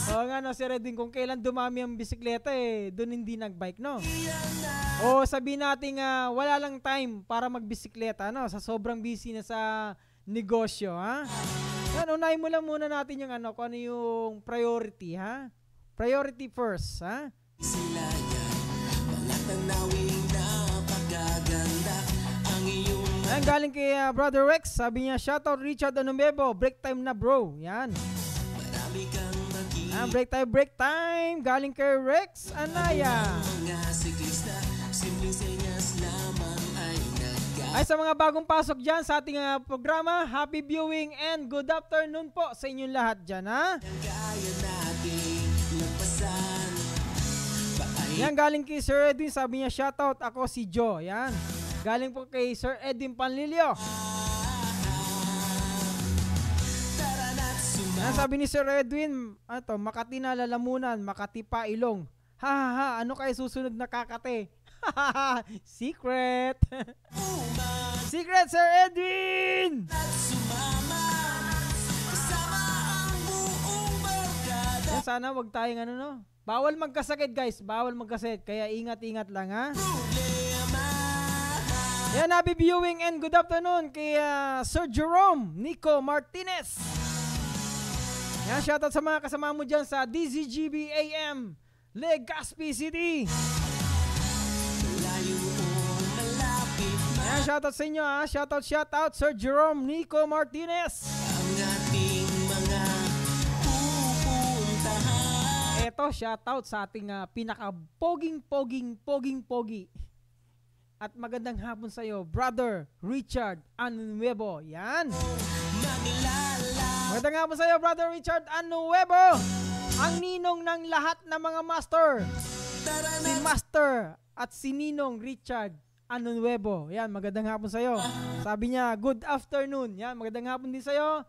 Oo nga no, si Redwin, kung kailan dumami ang bisikleta doon hindi nagbike, no? O sabihin natin wala lang time para magbisikleta, no? Sa sobrang busy na sa negosyo, ha? Yan, unahin mo lang muna natin yung kung ano yung priority, ha? Priority first, ha? Sila yan, mga tanawing napakaganda. Ang iyong Ayan, galing kay Brother Rex, sabi niya, shoutout Richard Anumebo, break time na bro. Yan. marami kang maging Break time. Galing kay Rex Anaya. mga siklista. Simpleng senyas lamang ay Ay, sa mga bagong pasok dyan sa ating programa, happy viewing and good afternoon po sa inyong lahat dyan, ha? kaya nating lampasan. Yan, galing kay Sir Edwin, sabi niya, shoutout, ako si Joe. Yan. Galing po kay Sir Edwin Panlilio. Yan, sabi ni Sir Edwin, Makati na lalamunan, Makati pa ilong. Ha, ano kayo susunod na kakate? Secret. Secret, Sir Edwin. Yan, sana wag tayong no? Bawal magkasakit, guys. Bawal magkasakit. Kaya ingat-ingat lang, ha? Yan, happy viewing and good afternoon kay Sir Jerome Nico Martinez. Yan, shoutout sa mga kasama mo dyan sa DZGB AM Legazpi City. Yan, shoutout sa inyo, ha? Shoutout Sir Jerome Nico Martinez. Ang ating mga pupuntahan. Eto, shoutout sa ating pinaka-poging at magandang hapon sa iyo, Brother Richard Anuevo. Yan. Magandang hapon sa iyo, Brother Richard Anuevo. Ang ninong ng lahat ng mga master. Si Master at si Ninong Richard Anuevo. Yan, magandang hapon sa iyo. Sabi niya, good afternoon. Yan, magandang hapon din sa iyo,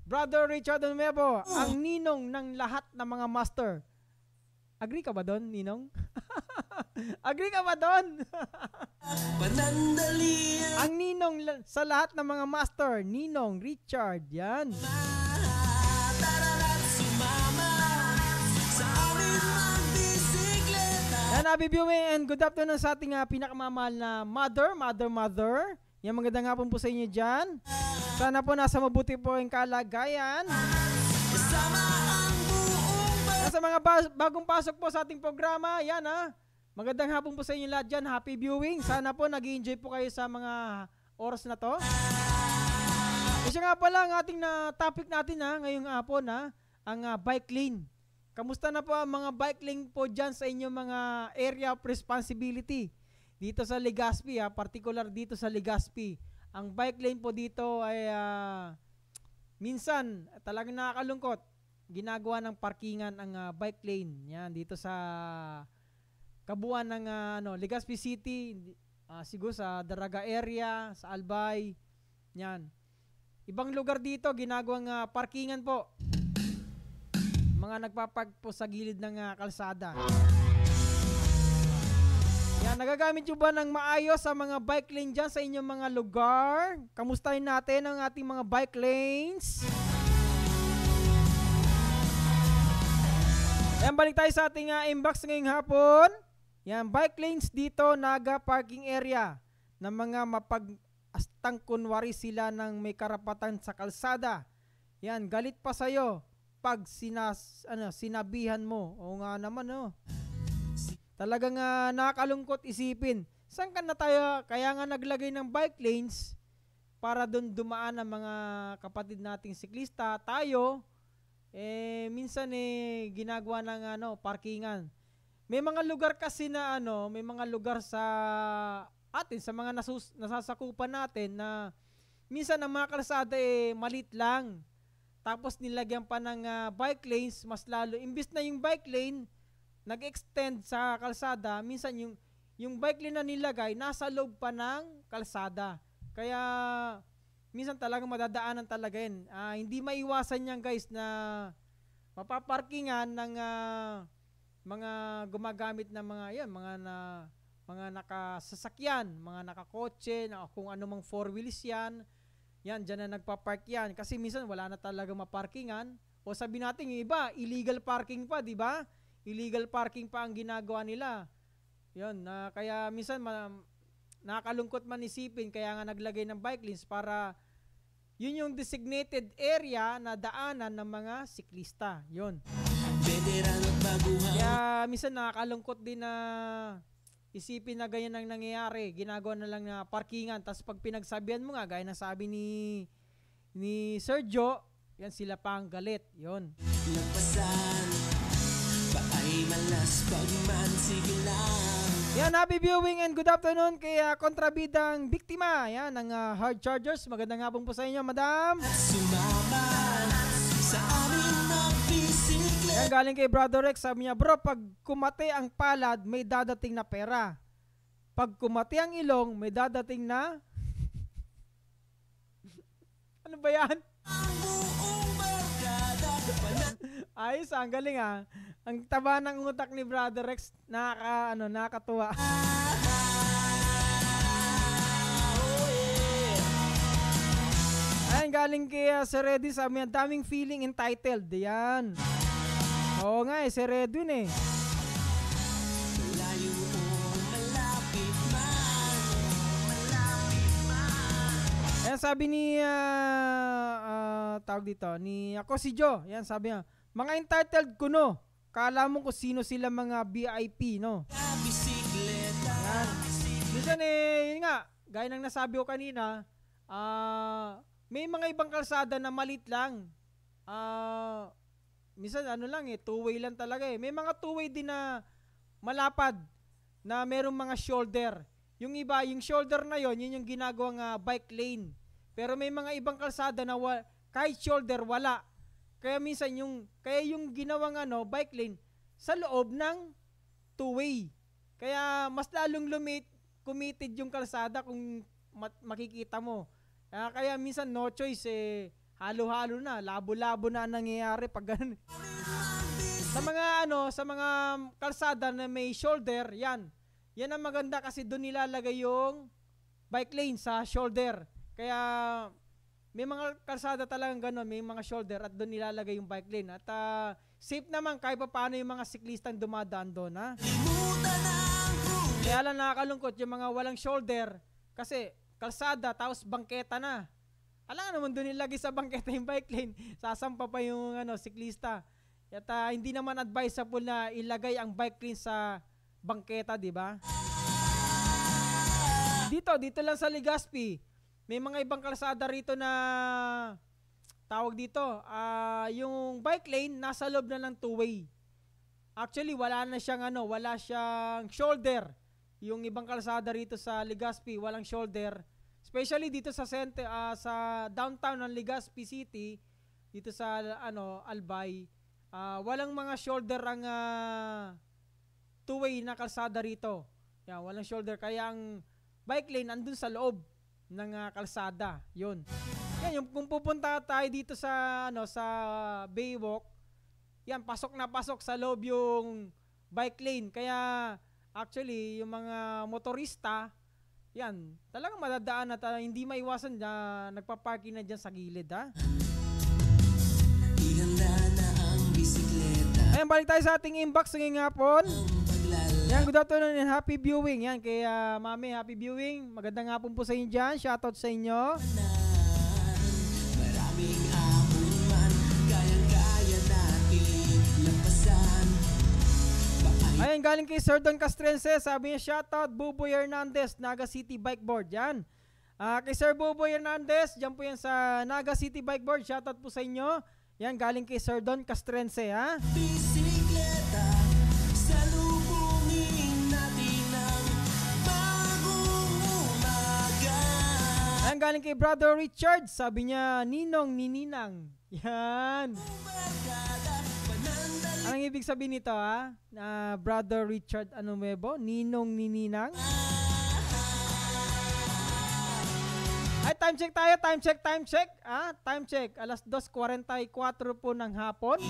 Brother Richard Anuevo. Ang ninong ng lahat ng mga master. Agree ka ba doon, Ninong? Agree ka ba doon? Ang ninong sa lahat ng mga master, Ninong Richard, yan. Yan, happy viewing and good afternoon sa ating pinakamamahal na mother. Yan, magandang hapon po sa inyo dyan. Sana po nasa mabuti po yung kalagayan. Sa mga bagong pasok po sa ating programa, yan magandang hapon po sa inyo lahat dyan. Happy viewing. Sana po nag-enjoy po kayo sa mga oras na to. Isa nga pala ang ating topic natin ngayong hapon ang bike lane. Kamusta na po ang mga bike lane po dyan sa inyong mga area of responsibility? Dito sa Legazpi, particular dito sa Legazpi. Ang bike lane po dito ay minsan talagang nakakalungkot. Ginagawa ng parkingan ang bike lane. Yan, dito sa kabuuan ng Legazpi City, siguro sa Daraga area, sa Albay. Yan. Ibang lugar dito ginagawang parkingan po. Mga nagpapark po sa gilid ng kalsada. Yan, nagagamit nyo ba ng maayos sa mga bike lane dyan sa inyong mga lugar? Kamustahin natin ang ating mga bike lanes. Yan, balik tayo sa ating inbox ngayong hapon. Yan, bike lanes dito, Naga parking area ng mga mapag-astang kunwari sila ng may karapatan sa kalsada. Yan, galit pa sa'yo pag sinabihan mo. O nga naman, Talagang nakakalungkot isipin. Saan ka na tayo? Kaya nga naglagay ng bike lanes para doon dumaan ang mga kapatid nating siklista. Tayo, minsan ginagawa ng parkingan. May mga lugar kasi na may mga lugar sa atin, sa mga nasasakupan natin na minsan ang mga kalsada malit lang. Tapos nilagyan pa ng bike lanes, mas lalo. Imbis na yung bike lane nag-extend sa kalsada, minsan yung bike lane na nilagay nasa loob pa ng kalsada. Kaya minsan talagang madadaanan talaga yan. Hindi maiwasan yan, guys, na mapaparkingan ng mga gumagamit ng mga nakasasakyan, mga nakakotse, kung anumang four wheels yan. Yan, dyan na nagpapark yan. Kasi minsan wala na talaga maparkingan o O sabi natin yung iba, illegal parking pa, di ba? Illegal parking pa ang ginagawa nila. Yun, kaya minsan nakakalungkot man isipin, kaya nga naglagay ng bike lanes para yun yung designated area na daanan ng mga siklista. Yun. Veteran at baguhan. Kaya minsan nakakalungkot din na isipin na ganyan ang nangyayari. Ginagawa na lang na parkingan. Tapos pag pinagsabihan mo nga, gaya na sabi ni Sergio, yan sila pa ang galit. Yun. Lampasan, paay malas pagman, sige lang. Yan, happy viewing and good afternoon kay kontrabidang biktima. Yan, ng Hard Chargers. Magandang hapon po sa inyo, madam. Sumama sa amin na bisiklet. Yan, galing kay Brother Rex. Sabi niya, bro, pag kumate ang palad, may dadating na pera. Pag kumate ang ilong, may dadating na... Ano ba yan? Ang buong barkada. Ayos, ang galing ah. Ang taba ng utak ni Brother Rex, nakakatuwa. Ayan, galing kay Sir Edwin, sabi niya, daming feeling entitled. Yan. Oo nga eh, Sir Edwin eh. Layo o malapit man. Ayan, sabi ni, tawag dito, ni ako si Joe. Yan, sabi niya, mga entitled kuno. Kala mo kung sino sila mga VIP, no? Bisikleta. Yan. Minsan eh, yun nga, gaya ng nasabi ko kanina, may mga ibang kalsada na malit lang. Minsan ano lang eh, two-way lang talaga eh. May mga two-way din na malapad na merong mga shoulder. Yung iba, yung shoulder na yon, yun yung ginagawang bike lane. Pero may mga ibang kalsada na kahit shoulder, wala. Kaya minsan yung ginawang bike lane sa loob ng two-way. Kaya mas lalong committed yung kalsada kung makikita mo. Kaya minsan no choice eh, halo-halo na, labo-labo na nangyayari pag ganun. Sa mga kalsada na may shoulder, yan ang maganda kasi doon nilalagay yung bike lane sa shoulder. Kaya may mga kalsada talagang gano'n, may mga shoulder at doon nilalagay yung bike lane. At safe naman kahit pa paano yung mga siklistang dumadaan doon, ha? Kaya lang nakakalungkot yung mga walang shoulder kasi kalsada tapos bangketa na. Alam naman doon nilagay sa bangketa yung bike lane, sasampa pa yung siklista. At hindi naman advisable na ilagay ang bike lane sa bangketa, di ba? Dito lang sa Legazpi, may mga ibang kalsada rito na tawag dito, yung bike lane nasa loob na ng two-way. Actually, wala siyang shoulder. Yung ibang kalsada rito sa Legazpi, walang shoulder. Especially dito sa sa downtown ng Legazpi City, dito sa Albay, walang mga shoulder ang two-way na kalsada rito. Yan, walang shoulder kaya ang bike lane andun sa loob ng kalsada. Yun. Yan, yung kung pupunta tayo dito sa sa Baywalk, yan pasok na pasok sa loob yung bike lane. Kaya actually yung mga motorista, yan, talagang madadaan at hindi maiwasan nagpa-parking na diyan sa gilid, ha. Ihanda na ang bisikleta. Ayun, balik tayo sa ating inbox ngayong hapon. Yan, good afternoon and happy viewing. Yan, kay Mami, happy viewing. Magandang hapon po sa inyo dyan. Shoutout sa inyo. Maraming ahon man, kayang-kaya natin lampasan. Ayan, galing kay Sir Don Castrense. Sabi niya, shoutout Buboy Hernandez, Naga City Bikeboard. Yan. Kay Sir Buboy Hernandez, dyan po yan sa Naga City Bikeboard. Shoutout po sa inyo. Yan, galing kay Sir Don Castrense, ha. Bisikleta, salubungin natin ang bagong umaga. Ayan, galing kay Brother Richard. Sabi niya, Ninong ni Ninang. Yan. Anong ibig sabihin nito, ha? Brother Richard Anomebo, Ninong ni Ninang. Ay, time check tayo, time check. Time check, alas 2:44 po ng hapon.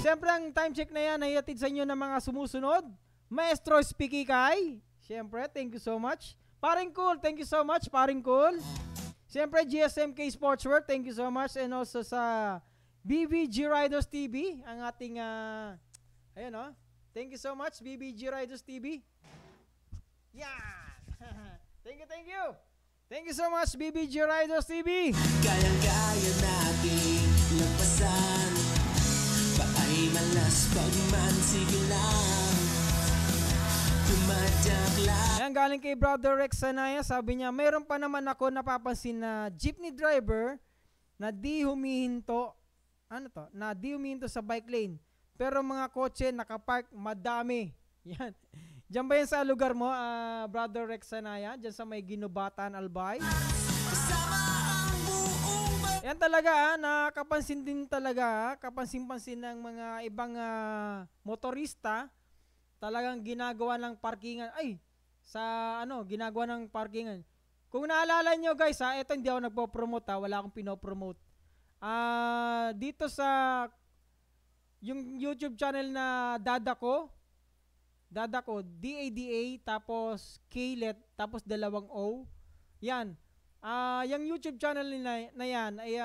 Siyempre, ang time check na yan ay hatid sa inyo ng mga sumusunod. Maestro Speaky Kai. Siyempre, thank you so much. Paring Cool, thank you so much, Paring Cool. Siyempre, GSMK Sportswear, thank you so much. And also sa BBG Riders TV, ang ating, ayun o. Thank you so much, BBG Riders TV. Yan! Thank you, thank you! Thank you so much, BBG Riders TV! Kayang-kaya natin lampasan. Paay malas pagman, sige lang. Tumadyak lang. Yan, galing kay Brother Rex Sanaya, sabi niya, mayroon pa naman ako napapansin na jeepney driver na di humihinto, na di humihinto sa bike lane. Pero mga kotse nakapark madami. Yan. Diyan ba yan sa lugar mo, Brother Rex Sanaya? Diyan sa may Ginubatan, Albay? Yan talaga, nakapansin din talaga, kapansin-pansin ng mga ibang motorista, talagang ginagawa ng parkingan. Ginagawa ng parkingan. Kung naalala nyo guys, ito hindi ako nagpo-promote, wala akong pinopromote. Dito sa yung YouTube channel na Dada ko, DADA, tapos Kaylet, tapos 2 O. Yan. Yung YouTube channel na yan ay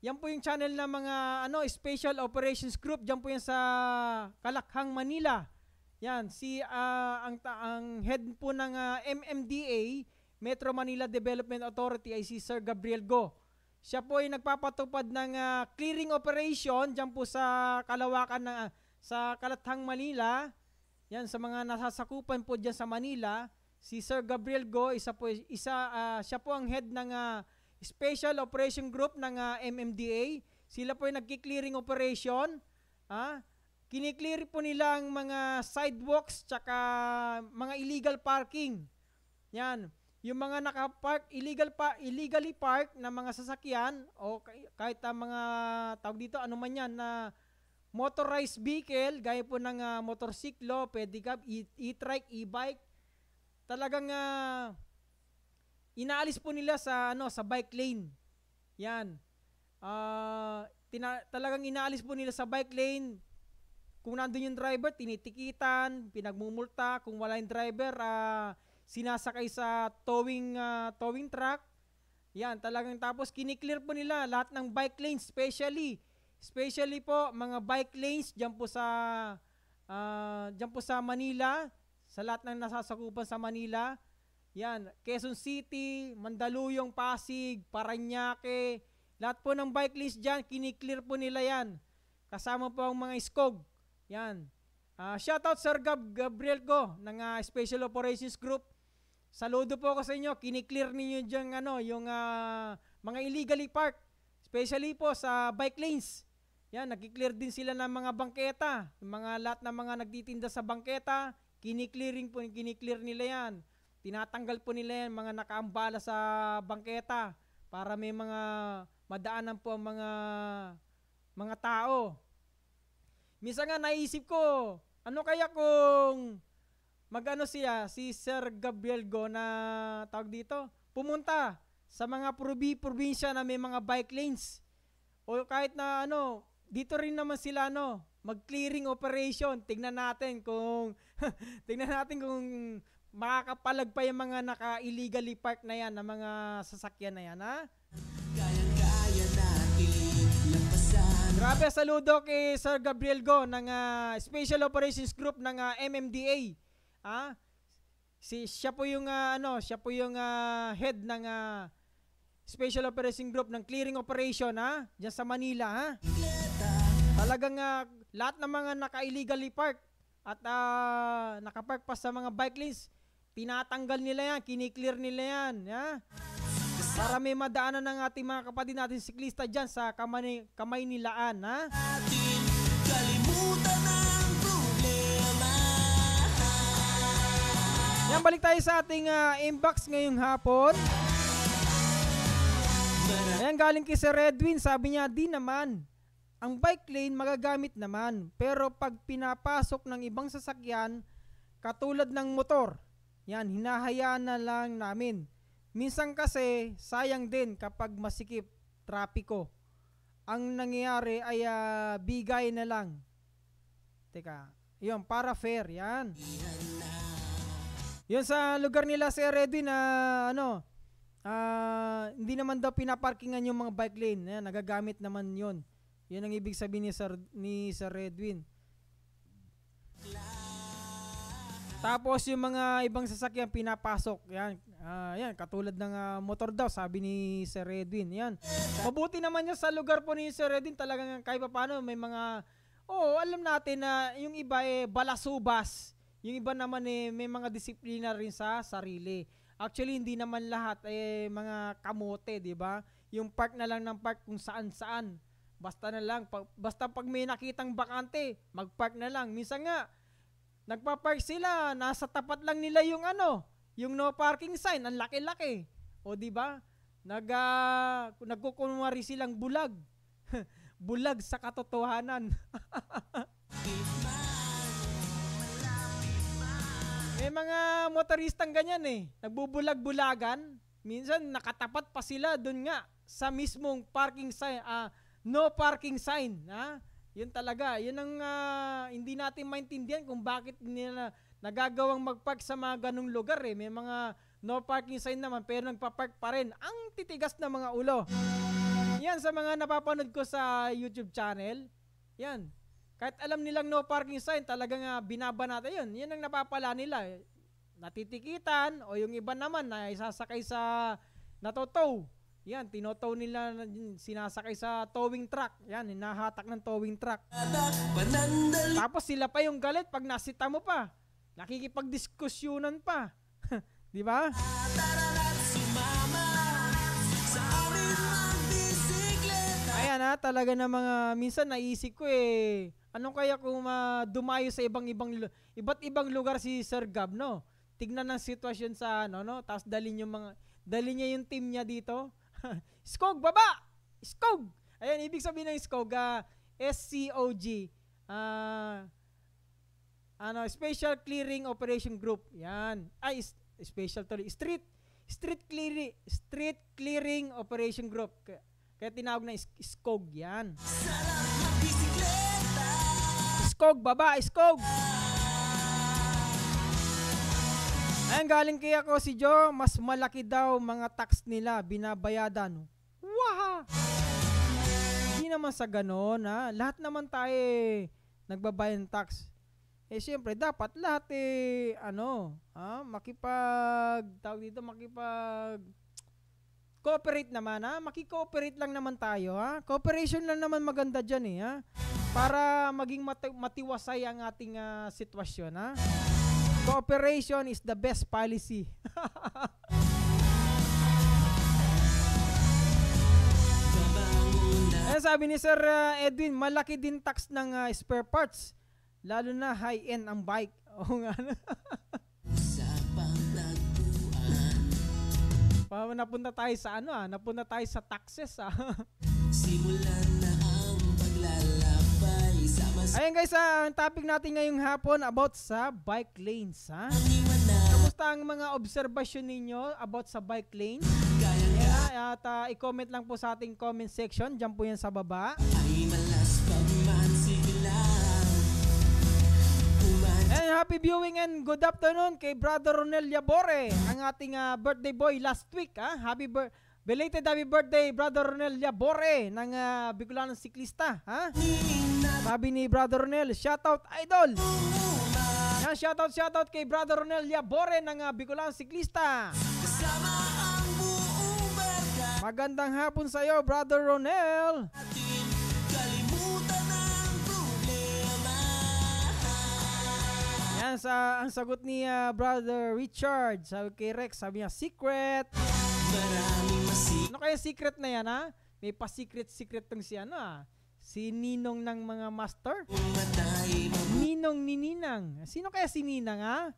yan po yung channel ng mga Special Operations Group. Diyan po yan sa Kalakhang, Manila. Yan, ang head po ng MMDA, Metro Manila Development Authority, ay si Sir Gabriel Go. Siya po ay nagpapatupad ng clearing operation diyan po sa kalawakan sa Kalakhang, Manila. Yan, sa mga nasasakupan po diyan sa Manila. Si Sir Gabriel Go, siya po ang head ng Special Operation Group ng MMDA. Sila po ay nagki-clearing operation. Kiniklear po nila ang mga sidewalks tsaka mga illegal parking. Yan. Yung mga nakapark, illegally park na mga sasakyan o kahit mga tawag dito, ano man yan, na motorized vehicle, gaya po ng motorsiklo, pedicab, e-trike, e-bike, talagang inaalis po nila sa bike lane. Yan. Talagang inaalis po nila sa bike lane. Kung nandun yung driver, tinitikitan, pinagmumulta. Kung wala yung driver, sinasakay sa towing truck. Yan, talagang tapos kiniklear po nila lahat ng bike lanes, especially po mga bike lanes diyan po sa Manila, sa lahat ng nasasakupan sa Manila. Yan, Quezon City, Mandaluyong, Pasig, Parañaque, lahat po ng bike lanes diyan, kiniklear po nila yan. Kasama po ang mga SCOG. Yan. Shoutout Sir Gabriel Go ng Special Operations Group. Saludo po ako sa inyo. Kiniklear ninyo dyan yung mga illegally park. Especially po sa bike lanes. Yan, nakiklear din sila ng mga bangketa. Yung lahat ng mga nagtitinda sa bangketa, kiniklear nila yan. Tinatanggal po nila yan, mga nakaambala sa bangketa para may mga madaanan po ang mga tao. Minsan nga naisip ko, ano kaya kung si Sir Gabriel Go na tawag dito, pumunta sa mga probinsya na may mga bike lanes. O kahit na dito rin naman sila mag-clearing operation. Tingnan natin kung makakapalag pa yung mga naka-illegally park na yan, na mga sasakyan na yan, ha? Kayang-kaya natin lampasan. Grabe, saludo kay Sir Gabriel Go ng Special Operations Group ng MMDA. Siya po yung head ng Special Operations Group ng clearing operation diyan sa Manila, ha. Talagang lahat ng mga naka-illegally park at nakapark pa sa mga bike lanes, tinatanggal nila yan, kiniklear nila yan, ha? Para may madaanan ng ating mga kapatid natin siklista dyan sa Kamaynilaan, ha? Kalimutan ang problema. Yan, balik tayo sa ating inbox ngayong hapon. Ayan, galing kay Sir Edwin, sabi niya, di naman. Ang bike lane magagamit naman, pero pag pinapasok ng ibang sasakyan, katulad ng motor, yan, hinahayaan na lang namin. Minsan kasi, sayang din kapag masikip, trapiko. Ang nangyayari ay bigay na lang. Teka, yun, para fair, yan. Yun sa lugar nila, Sir Edwin, hindi naman daw pinaparkingan yung mga bike lane. Ayan, nagagamit naman yun. Yun ang ibig sabihin ni Sir Edwin. Tapos yung mga ibang sasakyan pinapasok. Yan, yan katulad ng motor daw, sabi ni Sir Edwin. Yan. Mabuti naman yan sa lugar po ni Sir Edwin. Talagang kahit pa paano may mga, alam natin na yung iba balasubas. Yung iba naman may mga disiplina rin sa sarili. Actually, hindi naman lahat mga kamote, di ba? Yung park na lang ng park kung saan-saan. Basta na lang. Basta pag may nakitang bakante, mag-park na lang. Minsan nga, nagpa-park sila, nasa tapat lang nila yung yung no parking sign, ang laki-laki. O di ba? Nagkukunwari silang bulag. Bulag sa katotohanan. May mga motoristang ganyan nagbubulag-bulagan. Minsan nakatapat pa sila doon nga sa mismong parking sign, no parking sign, Yun talaga, yun ang hindi natin maintindihan kung bakit nila nagagawang magpark sa mga ganung lugar May mga no parking sign naman pero nagpa-park pa rin. Ang titigas na mga ulo. Yan sa mga napapanood ko sa YouTube channel. Yan. Kahit alam nilang no parking sign, talagang binabanata yun. Yan ang napapala nila. Natitikitan o yung iba naman na isasakay sa natotow. Yan, tinotow nila, sinasakay sa towing truck. Yan, hinahatak ng towing truck. Tapos sila pa yung galit pag nasita mo pa. Nakikipagdiskusyonan pa. Di ba? Ayan talaga na mga, minsan naisip ko anong kaya kung dumayo sa iba't ibang lugar si Sir Gab, no? Tignan ng sitwasyon sa tapos dali niya yung team niya dito. Skog, baba! Skog! Ayan, ibig sabihin ng Skog, SCOG. Special Clearing Operation Group. Yan. Special to Street Clearing Operation Group. Kaya tinawag na Skog yan. Skog, baba! Skog! Ayan, galing kaya ko si Joe, mas malaki daw mga tax nila, binabayadan. Waha! Hindi naman sa ganon, lahat naman tayo nagbabayad ng tax. Siyempre, dapat lahat cooperate naman, Maki-cooperate lang naman tayo, Cooperation lang naman maganda dyan, para maging matiwasay ang ating sitwasyon, Cooperation is the best policy. Sabi ni Sir Edwin, malaki din tax ng spare parts. Lalo na high-end ang bike. Oo nga. Napunta tayo sa napunta tayo sa taxes Simulan na ang paglalakbay. Ayan guys, ang topic natin ngayong hapon about sa bike lanes, Kamusta ang mga obserbasyon ninyo about sa bike lanes? At i-comment lang po sa ating comment section. Diyan po yan sa baba. Ay malas pagmansigla. And happy viewing and good afternoon kay Brother Ronel Yabore, ang ating birthday boy last week. Belated happy birthday, Brother Ronel Yabore ng Bicolanong Siklista. Sabi ni Brother Ronel, shoutout idol. Yan, shoutout kay Brother Ronel Yabore ng Bicolanong Siklista. Magandang hapon sa iyo, Brother Ronel. Yan, ang sagot ni Brother Richard, sabi kay Rex, sabi niya, secret. Ano kaya secret na yan, May pa-secret tong si Ninong ng mga master. Ninong ni Ninang. Sino kaya si Ninang,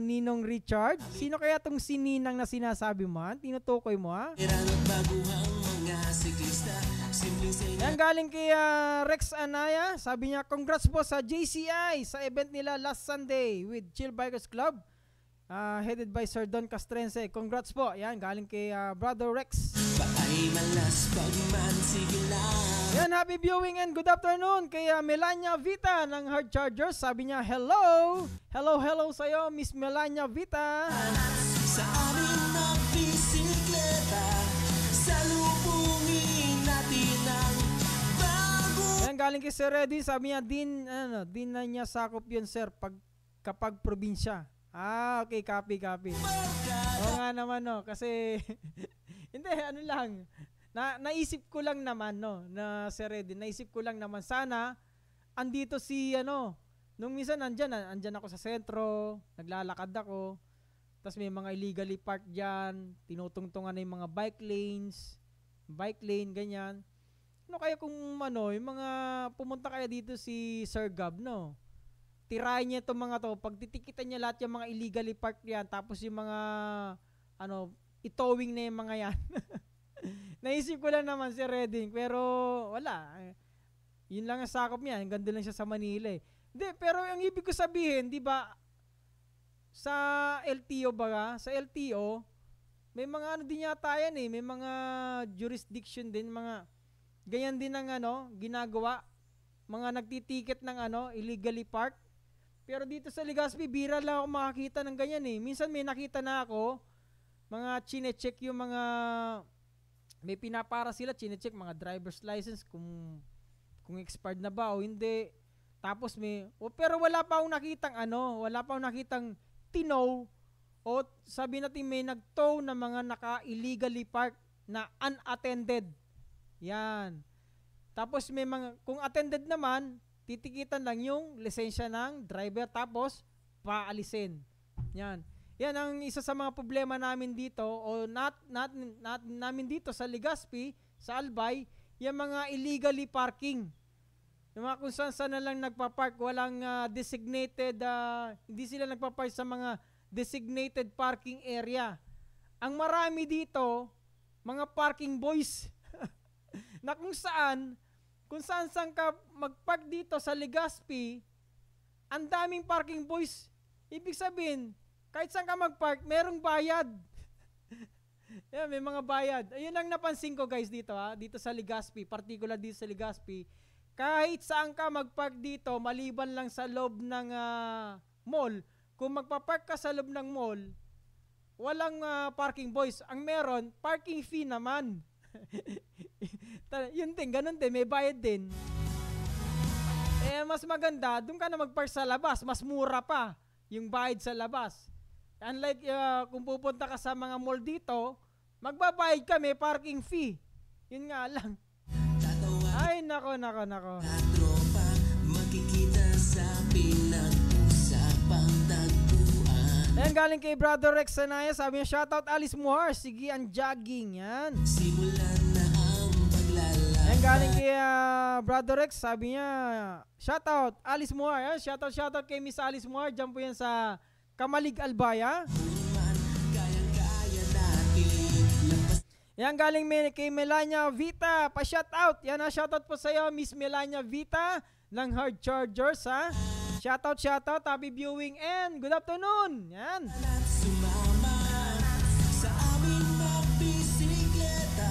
Ninong Richard? Sino kaya tong si Ninang na sinasabi mo, tinutukoy mo, Yan, galing kay Rex Anaya. Sabi niya, congrats po sa JCI sa event nila last Sunday with Chill Bikers Club. Headed by Sir Don Castrense. Congrats po. Yan, galing kay Brother Rex. Di malas pagman, sige lang. Yan, happy viewing and good afternoon kay Melania Vita ng Hard Chargers. Sabi niya, hello! Hello sa'yo, Miss Melania Vita. Sa amin na bisikleta, salubungin natin ang bago. Yan, galing kay Sir Reddy. Sabi niya, din na niya sakop yun, sir, kapag probinsya. Okay, copy. Oo nga naman, no, kasi, hindi, ano lang, naisip ko lang naman, no, na Sir Reddy, naisip ko lang naman, sana, andito si, nung minsan andyan ako sa sentro, naglalakad ako, tapos may mga illegally parked dyan, tinutungtungan na yung mga bike lane, ganyan. Ano kaya kung, yung mga, pumunta kaya dito si Sir Gab, no? Tirahin niya itong mga to, pagtitikitan niya lahat yung mga illegally parked yan, tapos yung mga, itowing na yung mga yan. Naisip ko lang naman si Redding, pero wala. Yun lang ang sakop niya, hanggang doon lang siya sa Manila eh. Hindi, pero ang ibig ko sabihin, di ba, sa LTO sa LTO, may mga din yata yan eh, may mga jurisdiction din, mga, ganyan din ang ginagawa, mga nagtitiket ng illegally parked. Pero dito sa Legazpi, bira lang ako makakita ng ganyan eh. Minsan may nakita na ako, mga chine-check yung mga, may pinapara sila, chine-check mga driver's license kung expired na ba o hindi. Tapos pero wala pa akong nakitang tinow o sabi natin may nagtow na mga naka-illegally parked na unattended. Yan. Tapos may mga, kung attended naman, titikitan lang yung lisensya ng driver tapos paalisin. Yan. Yan ang isa sa mga problema namin dito o namin dito sa Legazpi, sa Albay, yung mga illegally parking. Yung mga kung saan na lang nagpa-park, walang designated, hindi sila nagpa-park sa mga designated parking area. Ang marami dito, mga parking boys, na kung saan ka mag-park dito sa Legazpi, ang daming parking boys. Ibig sabihin, kahit saan ka mag-park, merong bayad. Yan, may mga bayad. Ayun ang napansin ko guys dito dito sa Legazpi, particular dito sa Legazpi. Kahit saan ka mag-park dito, maliban lang sa loob ng mall, kung magpa-park ka sa loob ng mall, walang parking boys. Ang meron, parking fee naman. Yun din, ganun din, may bayad din. Mas maganda, doon ka na mag-park sa labas, mas mura pa yung bayad sa labas. Unlike kung pupunta ka sa mga mall dito, magbabayad ka, may parking fee. Yun nga lang. Ay, nako. Tropa, makikita sa pinag-usapang tagpuan. Ayan, galing kay Brother Rex Sanaya, sabi niya, shoutout Alice Muhar, sige ang jogging, yan. Simulan na ang paglalaban. Ayan, galing kay Brother Rex, sabi niya, shoutout Alice Muhar, yan. Shoutout kay Miss Alice Muhar, dyan po yan sa Kamalig Albaya. Kayang-kaya natin. Yan, galing kay Melania Vita, pa-shoutout. Yan, shoutout po sa'yo, Miss Melania Vita ng Hard Chargers, ha. Shoutout, happy viewing and good afternoon. Yan. Sumama sa aming magbisikleta,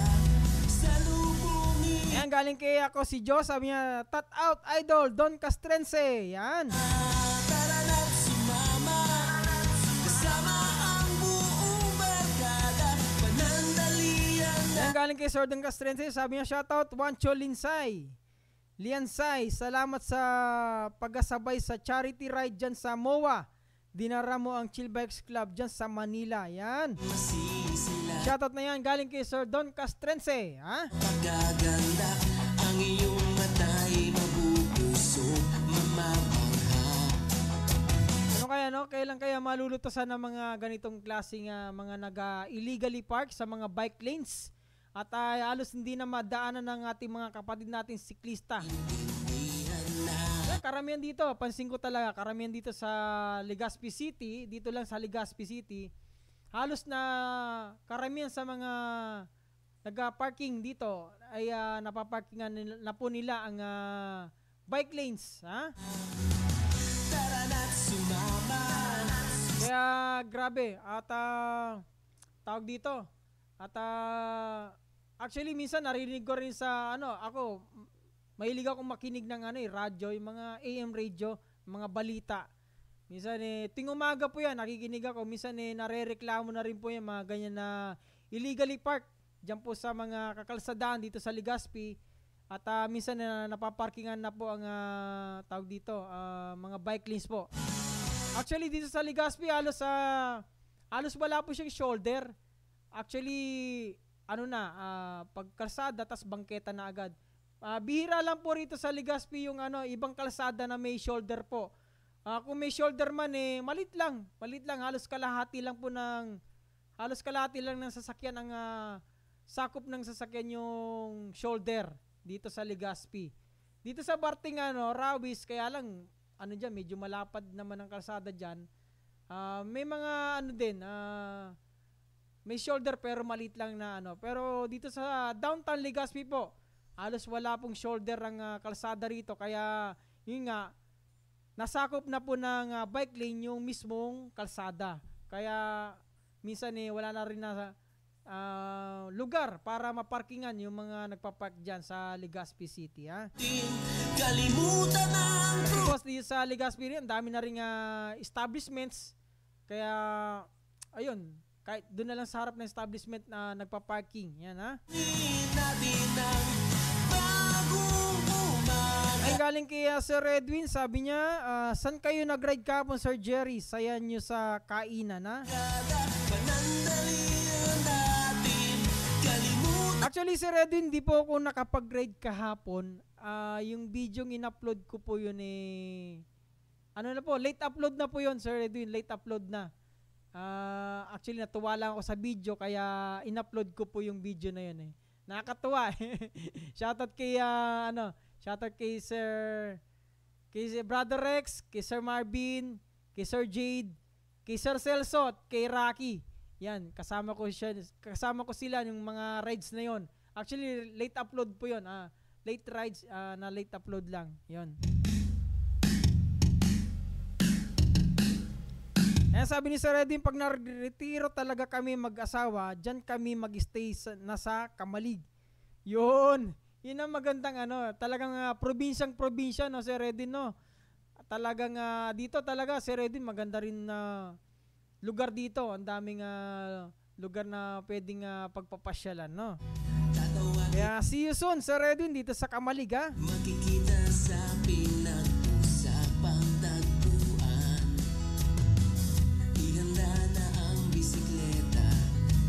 salubungin. Yan, galing kay ako si Joe, sabi niya, tat out idol, Don Castrense. Yan. Tara na't sumama, kasama ang buong barkada, panandalian na. Yan, galing kay Sir Don Castrense, sabi niya, shoutout Juancho Liansay, salamat sa pagkasabay sa charity ride dyan sa MOA. Dinara mo ang Chill Bikes Club dyan sa Manila. Yan. Shoutout na yan, galing kay Sir Don Castrense. Ha? Pagkaganda, ang iyong mata'y mabubuso, mamamangha. Ano kaya, no? Kailan kaya malulutasan ng mga ganitong klaseng mga illegally park sa mga bike lanes? At halos hindi na madaanan ng ating mga kapatid natin siklista. Karamihan dito, pansin ko talaga, karamihan dito sa Legazpi City, dito lang sa Legazpi City, halos na karamihan sa mga nag-parking dito ay napaparkingan na po nila ang bike lanes. Ha? Kaya grabe, at tawag dito, at Actually, minsan narinig ko rin sa ako mahilig akong makinig ng radyo, yung mga AM radio, mga balita. Minsan tuwing umaga po yan, nakikinig ako. Minsan narereklamo na rin po yan, mga ganyan na illegally park dyan po sa mga kakalsadaan dito sa Legazpi. At minsan napaparkingan na po ang tawag dito, mga bike lanes po. Actually, dito sa Legazpi, halos wala po siyang shoulder. Actually, pag kalsada, tas bangketa na agad. Bihira lang po rito sa Legazpi yung ibang kalsada na may shoulder po. Kung may shoulder man malit lang, halos kalahati lang ng sasakyan ang sakop ng sasakyan yung shoulder dito sa Legazpi. Dito sa Barting Rawis, kaya lang diyan medyo malapad naman ang kalsada diyan. May mga may shoulder pero maliit lang na Pero dito sa downtown Legazpi po, halos wala pong shoulder ang kalsada rito, kaya yun nga nasakop na po ng bike lane yung mismong kalsada. Kaya minsan wala na rin na lugar para maparkingan yung mga nagpapark dyan sa Legazpi City, ha? Kalimutan ang Because dito sa Legazpi rin, dami na rin establishments. Kaya ayun, kahit doon na lang sa harap ng establishment na nagpa-parking. Yan, ha? natin ang bagong umaga. Ay, galing kay Sir Edwin, sabi niya, saan kayo nag-ride kapon, Sir Jerry? Saya nyo sa kainan, ha? Panandalian natin. Kalimutan. Actually, Sir Edwin, di po ako nakapag-ride kahapon. Yung video yung in-upload ko po yun na po, late upload na po yun, Sir Edwin, late upload na. Actually, natuwa lang ako sa video, kaya in-upload ko po yung video na yun. Nakakatuwa. Shoutout kay Sir Brother Rex, kay Sir Marvin, kay Sir Jade, kay Sir Celso, at kay Rocky. Yan, kasama ko sila yung mga rides na yon. Actually, late upload po yon. Late rides na late upload lang. Yon. Kaya sabi ni Sir Edwin, pag na-retiro talaga kami mag-asawa, dyan kami mag-stay nasa Kamalig. Yun. Yun ang magandang talagang probinsyang-probinsya, no, Sir Edwin, no? Talagang dito talaga, Sir Edwin, maganda rin na lugar dito. Ang daming lugar na pwedeng pagpapasyalan, no? Kaya see you soon, Sir Edwin, dito sa Kamalig, ha? Makikita sa pinag-usapang tagpuan. Ihanda na ang bisikleta.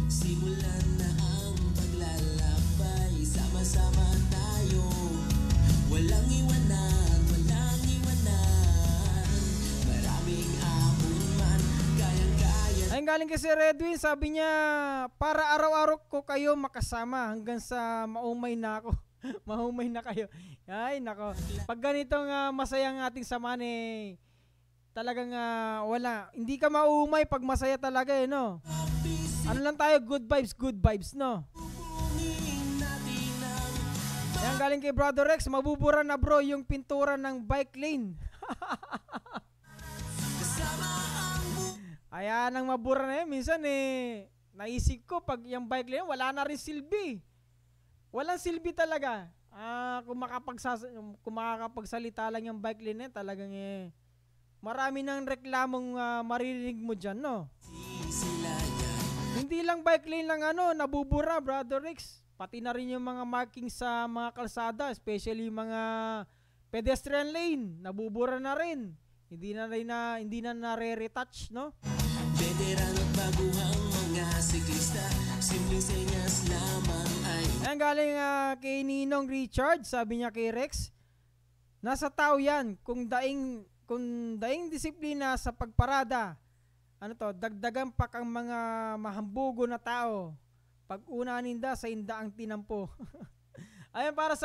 Simulan na ang paglalakbay. Sama-sama tayo. Walang iwanan, walang iwanan. Maraming ahon man, kayang-kaya. Ayun, galing kay Sir Edwin, sabi niya, para araw-araw ko kayo makasama hanggang sa maumay na ako. Maumay na kayo. Ay, nako. Pag ganitong masayang ating samahan talagang wala. Hindi ka maumay pag masaya talaga, no? Ano lang tayo, good vibes, no? Ayan, galing kay Brother Rex, mabubura na bro yung pintura ng bike lane. Ayan, ang mabura na yun. Minsan naisip ko, pag yung bike lane, wala na rin silbi. Walang silbi talaga. Kung makakapagsalita lang yung bike lane, talagang marami nang reklamong maririnig mo dyan, no? Hindi lang bike lane lang nabubura, Brother Rex. Pati na rin yung mga marking sa mga kalsada, especially yung mga pedestrian lane, nabubura na rin. Hindi na nare-retouch, no? Veteran at baguhang mga siklista. Simpleng senyas lamang ay. Ayan, galing kay Ninong Richard, sabi niya kay Rex, nasa tao yan, kung daing disiplina sa pagparada, dagdagan pa kang mga mahambugo na tao. Pag una ninda sa inda ang tinampo. Ayun, para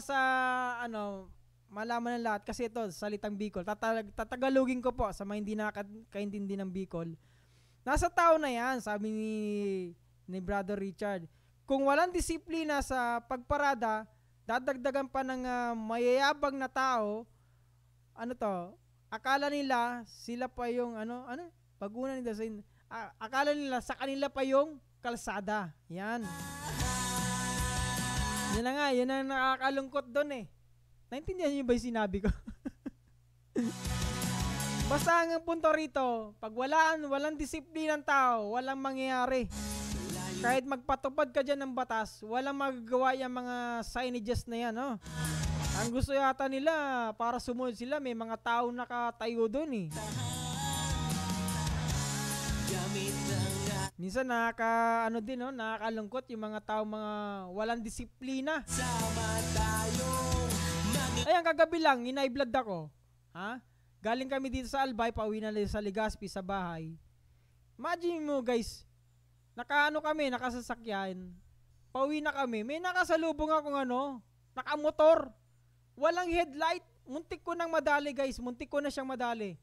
sa malaman ng lahat, kasi ito salitang Bicol. Tatagalogin ko po sa mga hindi nakakaintindi ng Bicol. Nasa tao na yan, sabi ni Brother Richard. Kung walang disiplina sa pagparada, dadagdagan pa ng mayayabang na tao, akala nila sila pa yung akala nila sa kanila pa yung kalsada. Yan. Yun na nga, yun ang nakakalungkot doon eh. Naintindihan niyo ba yung sinabi ko? Basta ang punto rito, pag walang disiplina ng tao, walang mangyayari. Kahit magpatupad ka dyan ng batas, walang magagawa yung mga signages na yan, no? Ang gusto yata nila, para sumunod sila, may mga tao nakatayo doon eh. Minsan nakakalungkot yung mga tao, mga walang disiplina. Ayan, kagabi lang, inaiblad ako. Ha? Galing kami dito sa Albay, pauwi na sa Legazpi sa bahay. Imagine mo guys, nakasasakyan, pauwi na kami, may nakasalubong akong nakamotor, walang headlight, muntik ko nang madali guys, muntik ko na siyang madali.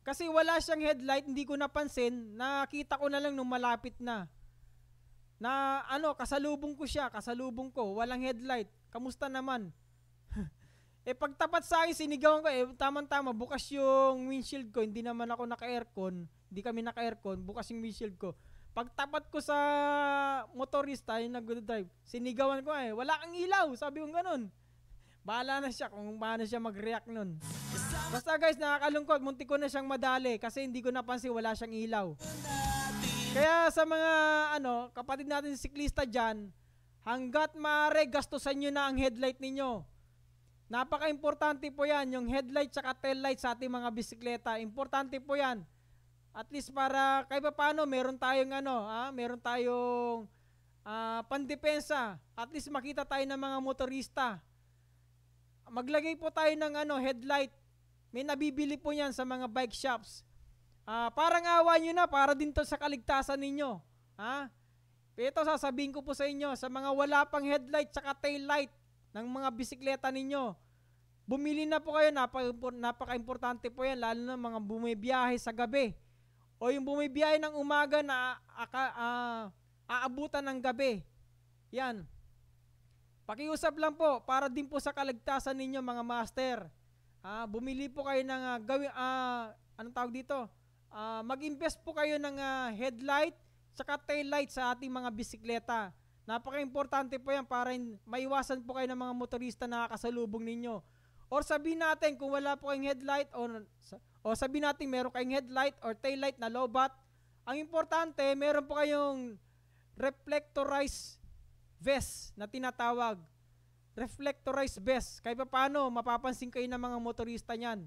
Kasi wala siyang headlight, hindi ko napansin, nakita ko na lang nung malapit na. Kasalubong ko, walang headlight, kamusta naman? Pagtapat sa akin, sinigawan ko, tamang-tama, bukas yung windshield ko, hindi naman ako naka-aircon, hindi kami naka-aircon, bukas yung windshield ko. Pagtapat ko sa motorista, yung nag-drive, sinigawan ko wala kang ilaw, sabi ko ganun. Bahala na siya kung paano siya mag-react nun. Basta guys, nakakalungkot, muntik ko na siyang madali kasi hindi ko napansin wala siyang ilaw. Kaya sa mga kapatid natin siklista dyan, hanggat maaari, gastusan nyo na ang headlight ninyo. Napaka-importante po yan, yung headlight tsaka tail light sa ating mga bisikleta. Importante po yan. At least para kahit paano meron tayong pandepensa. At least makita tayo ng mga motorista. Maglagay po tayo ng headlight. May nabibili po yan sa mga bike shops. Parang awa nyo na, para din to sa kaligtasan ninyo. Ito sasabihin ko po sa inyo, sa mga wala pang headlight tsaka tail light ng mga bisikleta ninyo, bumili na po kayo, napaka-importante po yan, lalo na mga bumibiyahe sa gabi. O yung bumibiyahe ng umaga na aabutan ng gabi. Yan. Pakiusap lang po, para din po sa kaligtasan ninyo mga master. Bumili po kayo ng mag-invest po kayo ng headlight saka tail light sa ating mga bisikleta. Napaka-importante po yan para maiwasan po kayo ng mga motorista na kasalubong ninyo. Or sabihin natin kung wala po kayong headlight o sabihin natin meron kayong headlight or tail light na lowbat, ang importante meron po kayong reflectorized vest na tinatawag. Reflectorized vest. Kahit pa paano, mapapansin kayo ng mga motorista niyan.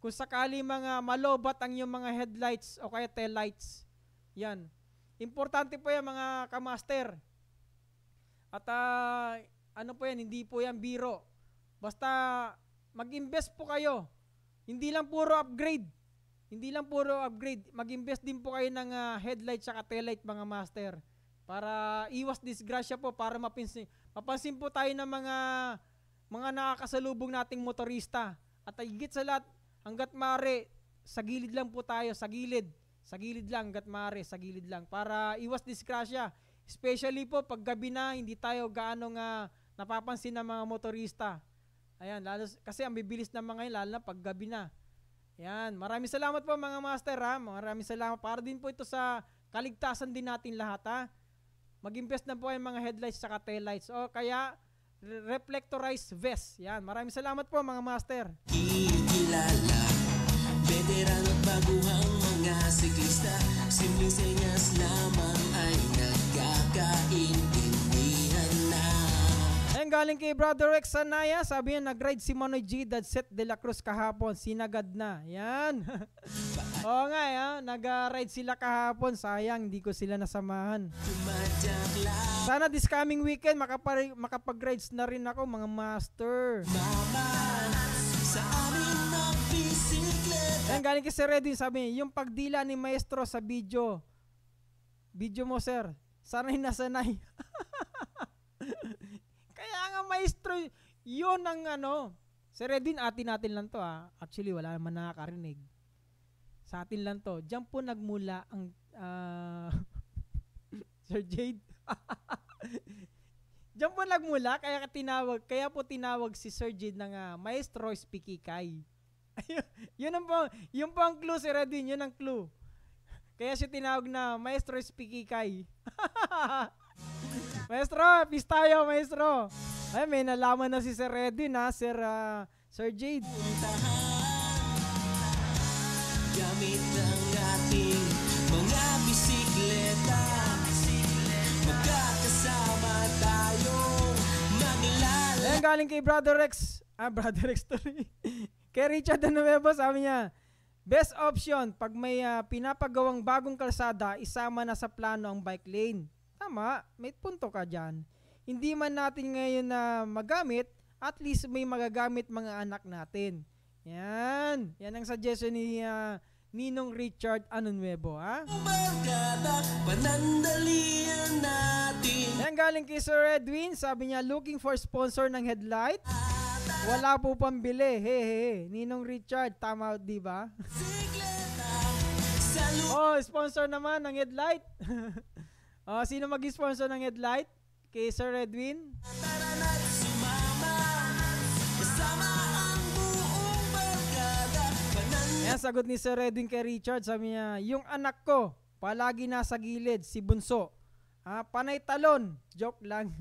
Kung sakali mga malobat ang yung mga headlights o kaya tail lights. Yan. Importante po yan mga kamaster. At po yan, hindi po yan biro. Basta mag-invest po kayo. Hindi lang puro upgrade. Mag-invest din po kayo ng headlight at taillight mga master. Para iwas disgrasya po, para mapansin po tayo ng mga nakakasalubong nating motorista. At higit sa lahat, hanggat maaari, sa gilid lang po tayo, sa gilid lang, hanggat maaari, sa gilid lang. Para iwas disgrasya. Especially po pag gabi na, hindi tayo gaano napapansin ng mga motorista. Ayan, kasi ang bibilis ng mga yun, lalo na pag gabi na. Ayan, maraming salamat po mga master Maraming salamat. Para din po ito sa kaligtasan din natin lahat Mag-invest na po yung mga headlights at taillights. O kaya, reflectorized vest. Yan, maraming salamat po mga master. Ikilala, veteran at baguhang mga siklista, simpleng senyas lamang ay nagkakaintindihan na. Ayan, galing kay Brother Rex Sanaya, sabi niya nag-ride si Manoy G. Dadset de la Cruz kahapon, sinagad na. Yan. Oo nga, nag-ride sila kahapon, sayang hindi ko sila nasamahan. Sana this coming weekend makapag-rides na rin ako mga master. Ayan, galing kay Sir Redin, sabi niya, yung pagdila ni maestro sa video mo sir, sanay na sanay. Kaya nga maestro, yun ang Sir Redin, atin natin lang to Actually, wala naman nakakarinig. Sa atin lang to. Diyan po nagmula ang Sir Jade. Diyan po nagmula, kaya po tinawag si Sir Jade ng Maestro Spikikay. Yun po ang clue, Sir Redin, yun ang clue. Kaya siya tinawag na Maestro Spikikay. Maestro, peace tayo, maestro. Ay, may nalaman na si Sir Edwin, ha? Sir Jade. Gamit ang ating mga bisikleta, magkakasama tayong maglala. Ayan, galing kay Brother Rex. Brother Rex tuloy. Kay Richard Nuevo, sabi niya, best option, pag may pinapagawang bagong kalsada, isama na sa plano ang bike lane. Tama, may punto ka dyan. Hindi man natin ngayon na magamit, at least may magagamit mga anak natin. Yan ang suggestion ni Ninong Richard Nuevo, ha? Barkada, panandalian natin. Yan galing kay Sir Edwin, sabi niya, looking for sponsor ng headlight. Wala po pambili. Hey. Ninong Richard, tama, di ba? Oh, sponsor naman ng headlight. Sino mag-sponsor ng headlight? Kay Sir Edwin? Tara na't sumama, kasama ang buong barkada, Ayan, sagot ni Sir Edwin kay Richard, sabi niya, yung anak ko, palagi nasa gilid, si Bunso. Panay talon. Joke lang.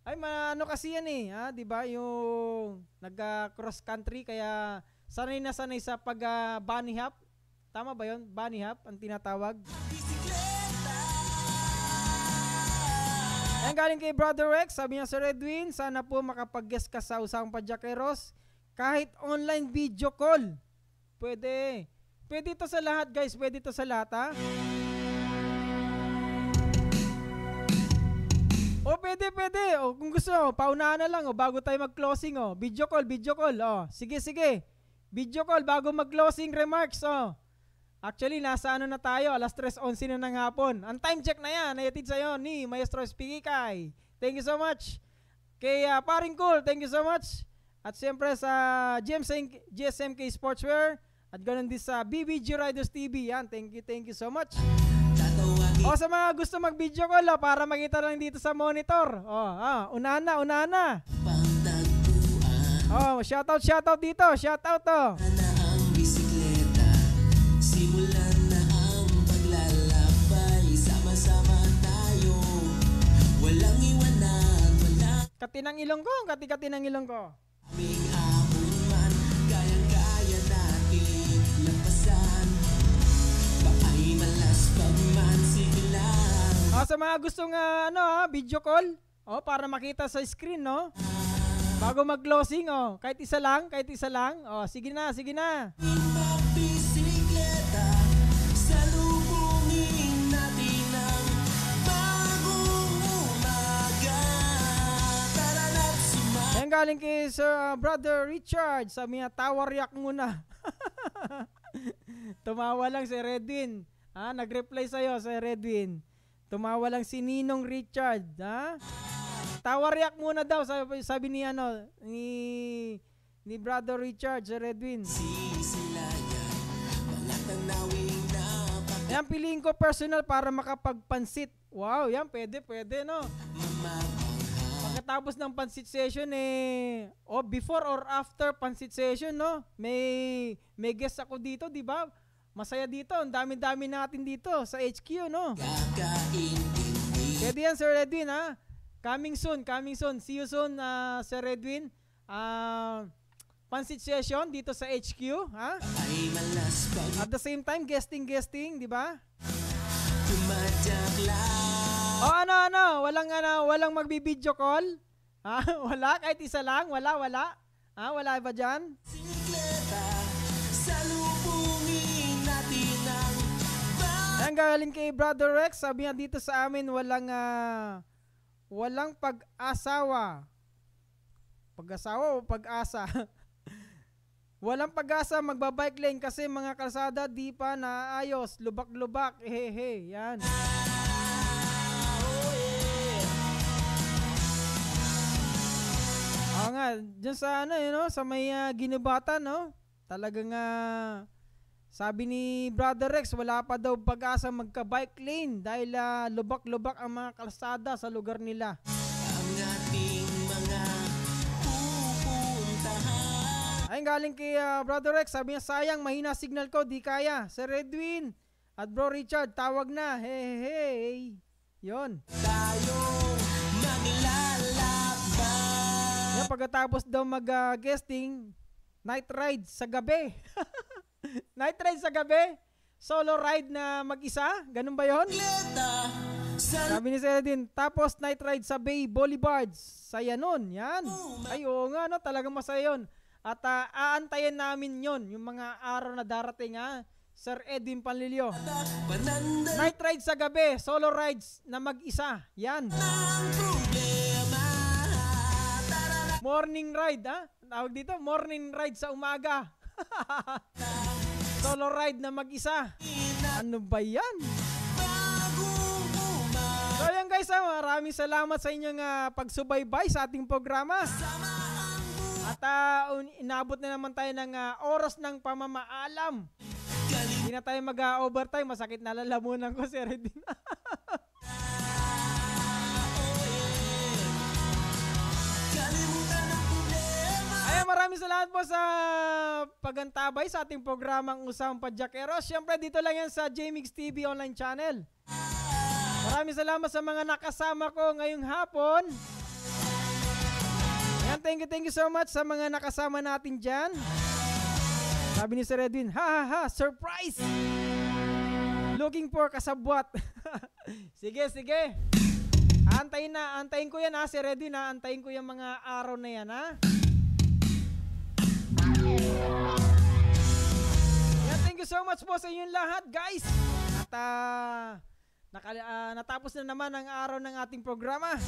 Ay, ano kasi yan eh. Di ba? Yung nag-cross country, kaya sanay na sanay sa pag-bunny hop. Tama ba yun? Bunny hop ang tinatawag. Ayan, galing kay Brother Rex, sabi niya, Sir Edwin, sana po makapag-guest ka sa Usapang Padyakeros kahit online video call. Pwede. Pwede ito sa lahat, guys. Pwede ito sa lahat, ha? Pwede. Kung gusto, paunahan na lang, bago tayo mag-closing, Video call, Sige. Video call, bago mag-closing remarks, Actually, nasa na tayo, alas 3:11 na ng hapon. Ang time check na yan, naiatid sa'yo ni Maestro Spikikay. Thank you so much. Kay Paring Cool, thank you so much. At siyempre sa GSMK Sportswear, at ganoon din sa BBG Riders TV. Yan, thank you so much. Sa mga gusto mag-video call, para makita lang dito sa monitor. Unahan na. Shoutout dito. Shoutout to. na ang bisikleta, simulan na ang paglalakbay, sama-sama tayo, walang iwanan, walang Kati ng ilong ko. aming ahon man, kayang-kaya natin lampasan, baka'y malas pagman, sige lang. Sa mga gustong video call, para makita sa screen, no? Bago mag-closing, kahit isa lang. Sige na. Magbisikleta, salubungin natin ang bagong umaga. Tara na't sumama. Ayan, galing kay Sir Brother Richard, sabi niya, tawariak muna. Tumawa lang si Redwin. Nag-reply sa'yo, Sir Redwin. Tumawa lang si Ninong Richard, Tawariak muna daw, sabi ni ni Brother Richard, Sir Edwin. Sisilayan, mga tanawing napak. Yan, piliin ko personal para makapagpansit. Wow, yan, pwede, no? Pagkatapos ng pansit session, before or after pansit session, no? May guest ako dito, di ba? Masaya dito, ang dami-dami natin dito sa HQ, no? Kakaintindi. Pwede yan, Sir Edwin, ha? Coming soon. See you soon, Sir Edwin. Pansit session dito sa HQ, ha? Ay malas pag At the same time, guesting, di ba? tumadyak lang. Walang magbi-video call? Wala, kahit isa lang, wala. Wala ba dyan? Bisikleta, salubungin natin ang Ang galing kay Brother Rex, sabi nga dito sa amin, walang pag-asawa. Pag-asawa o pag-asa? Walang pag-asa magbabike lane kasi mga kalsada di pa naayos. Lubak-lubak. Yan. Nga, dyan sa sa may ginubatan, no? Talagang sabi ni Brother Rex, wala pa daw pag-asa magka-bike lane dahil lubak-lubak ang mga kalsada sa lugar nila. ang ating mga pupuntahan. Ayun, galing kay Brother Rex, sabi niya, sayang, mahina signal ko, di kaya. Sir Edwin at Bro Richard, tawag na. Hey. Yon. Tayong naglalaban. Yan, pagkatapos daw mag-guesting, night ride sa gabi. Night ride sa gabi? Solo ride na mag-isa? Ganun ba yon? Sabi ni Seradin, tapos night ride sa Bay Boulevards. Saya nun, yan. Ay, oo nga, no? Talagang masaya yun. At aantayin namin yon yung mga araw na darating, ha? Sir Edwin Panlilio. Night ride sa gabi, solo rides na mag-isa. Yan. Morning ride, ha? Tawag dito, morning ride sa umaga. Solo ride na mag-isa. Ano ba yan? So yan guys, maraming salamat sa inyong pagsubaybay sa ating programa. At inabot na naman tayo ng oras ng pamamaalam. Hindi na tayo mag-overtime. Masakit na lalamunan ko, Sir Edwin. Ayan, maraming salamat po sa pagantabay sa ating programang Usapang Padyakeros. Siyempre, dito lang yan sa JMix TV online channel. Maraming salamat sa mga nakasama ko ngayong hapon. Ayan, thank you so much sa mga nakasama natin dyan. Sabi ni Sir Edwin, ha, surprise! Looking for kasabwat. Sige. Antayin ko yan, ha, Sir Edwin, ha. Antayin ko yung mga araw na yan, ha. Yeah, thank you so much po sa inyong lahat, guys. At natapos na naman ang araw ng ating programa.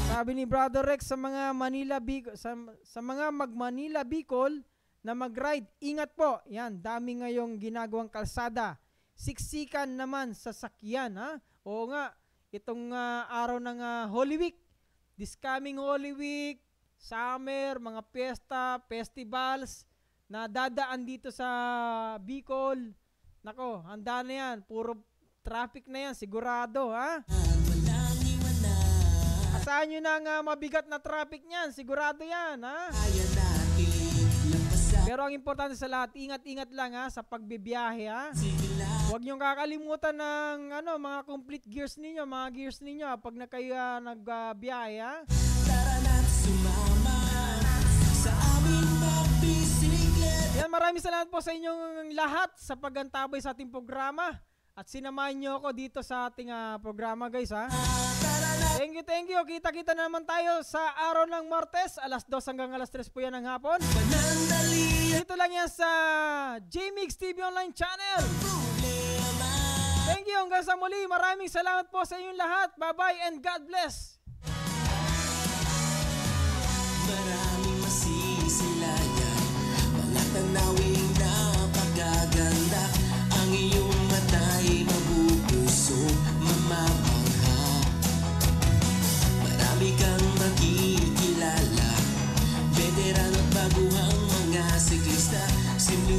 Sabi ni Brother Rex sa mga sa mga mag-Manila Bicol na mag-ride, ingat po. Yan, dami ngayong ginagawang kalsada. Siksikan naman sa sakyan, ha? Oo nga, itong araw ng Holy Week. This coming Holy Week, summer, mga piyesta, festivals na dadaan dito sa Bicol. Nako, handa na yan. Puro traffic na yan, sigurado, ha? Asahan nyo na mabigat na traffic niyan, sigurado yan, ha? Pero ang importante sa lahat, ingat-ingat lang, ha, sa pagbibiyahe, ha? Huwag nyo kakalimutan ng mga complete gears ninyo, mga gears ninyo, pag na kayo nagbiyahe, ha? Yan, maraming salamat po sa inyong lahat sa pagantabay sa ating programa at sinamahan nyo ako dito sa ating programa, guys, ha? Thank you. Kita-kita na naman tayo sa araw ng Martes, alas 2 hanggang alas 3 po yan ng hapon. Dito lang yan sa JMix TV Online Channel. Thank you, hanggang sa muli. Maraming salamat po sa inyong lahat. Bye-bye and God bless. Maraming masisilayan, mga tanawing napakaganda. Ang iyong mata'y mabupuso, mamamangha. Marami kang makikilala, veteran at baguhang mga siklista. Simpleng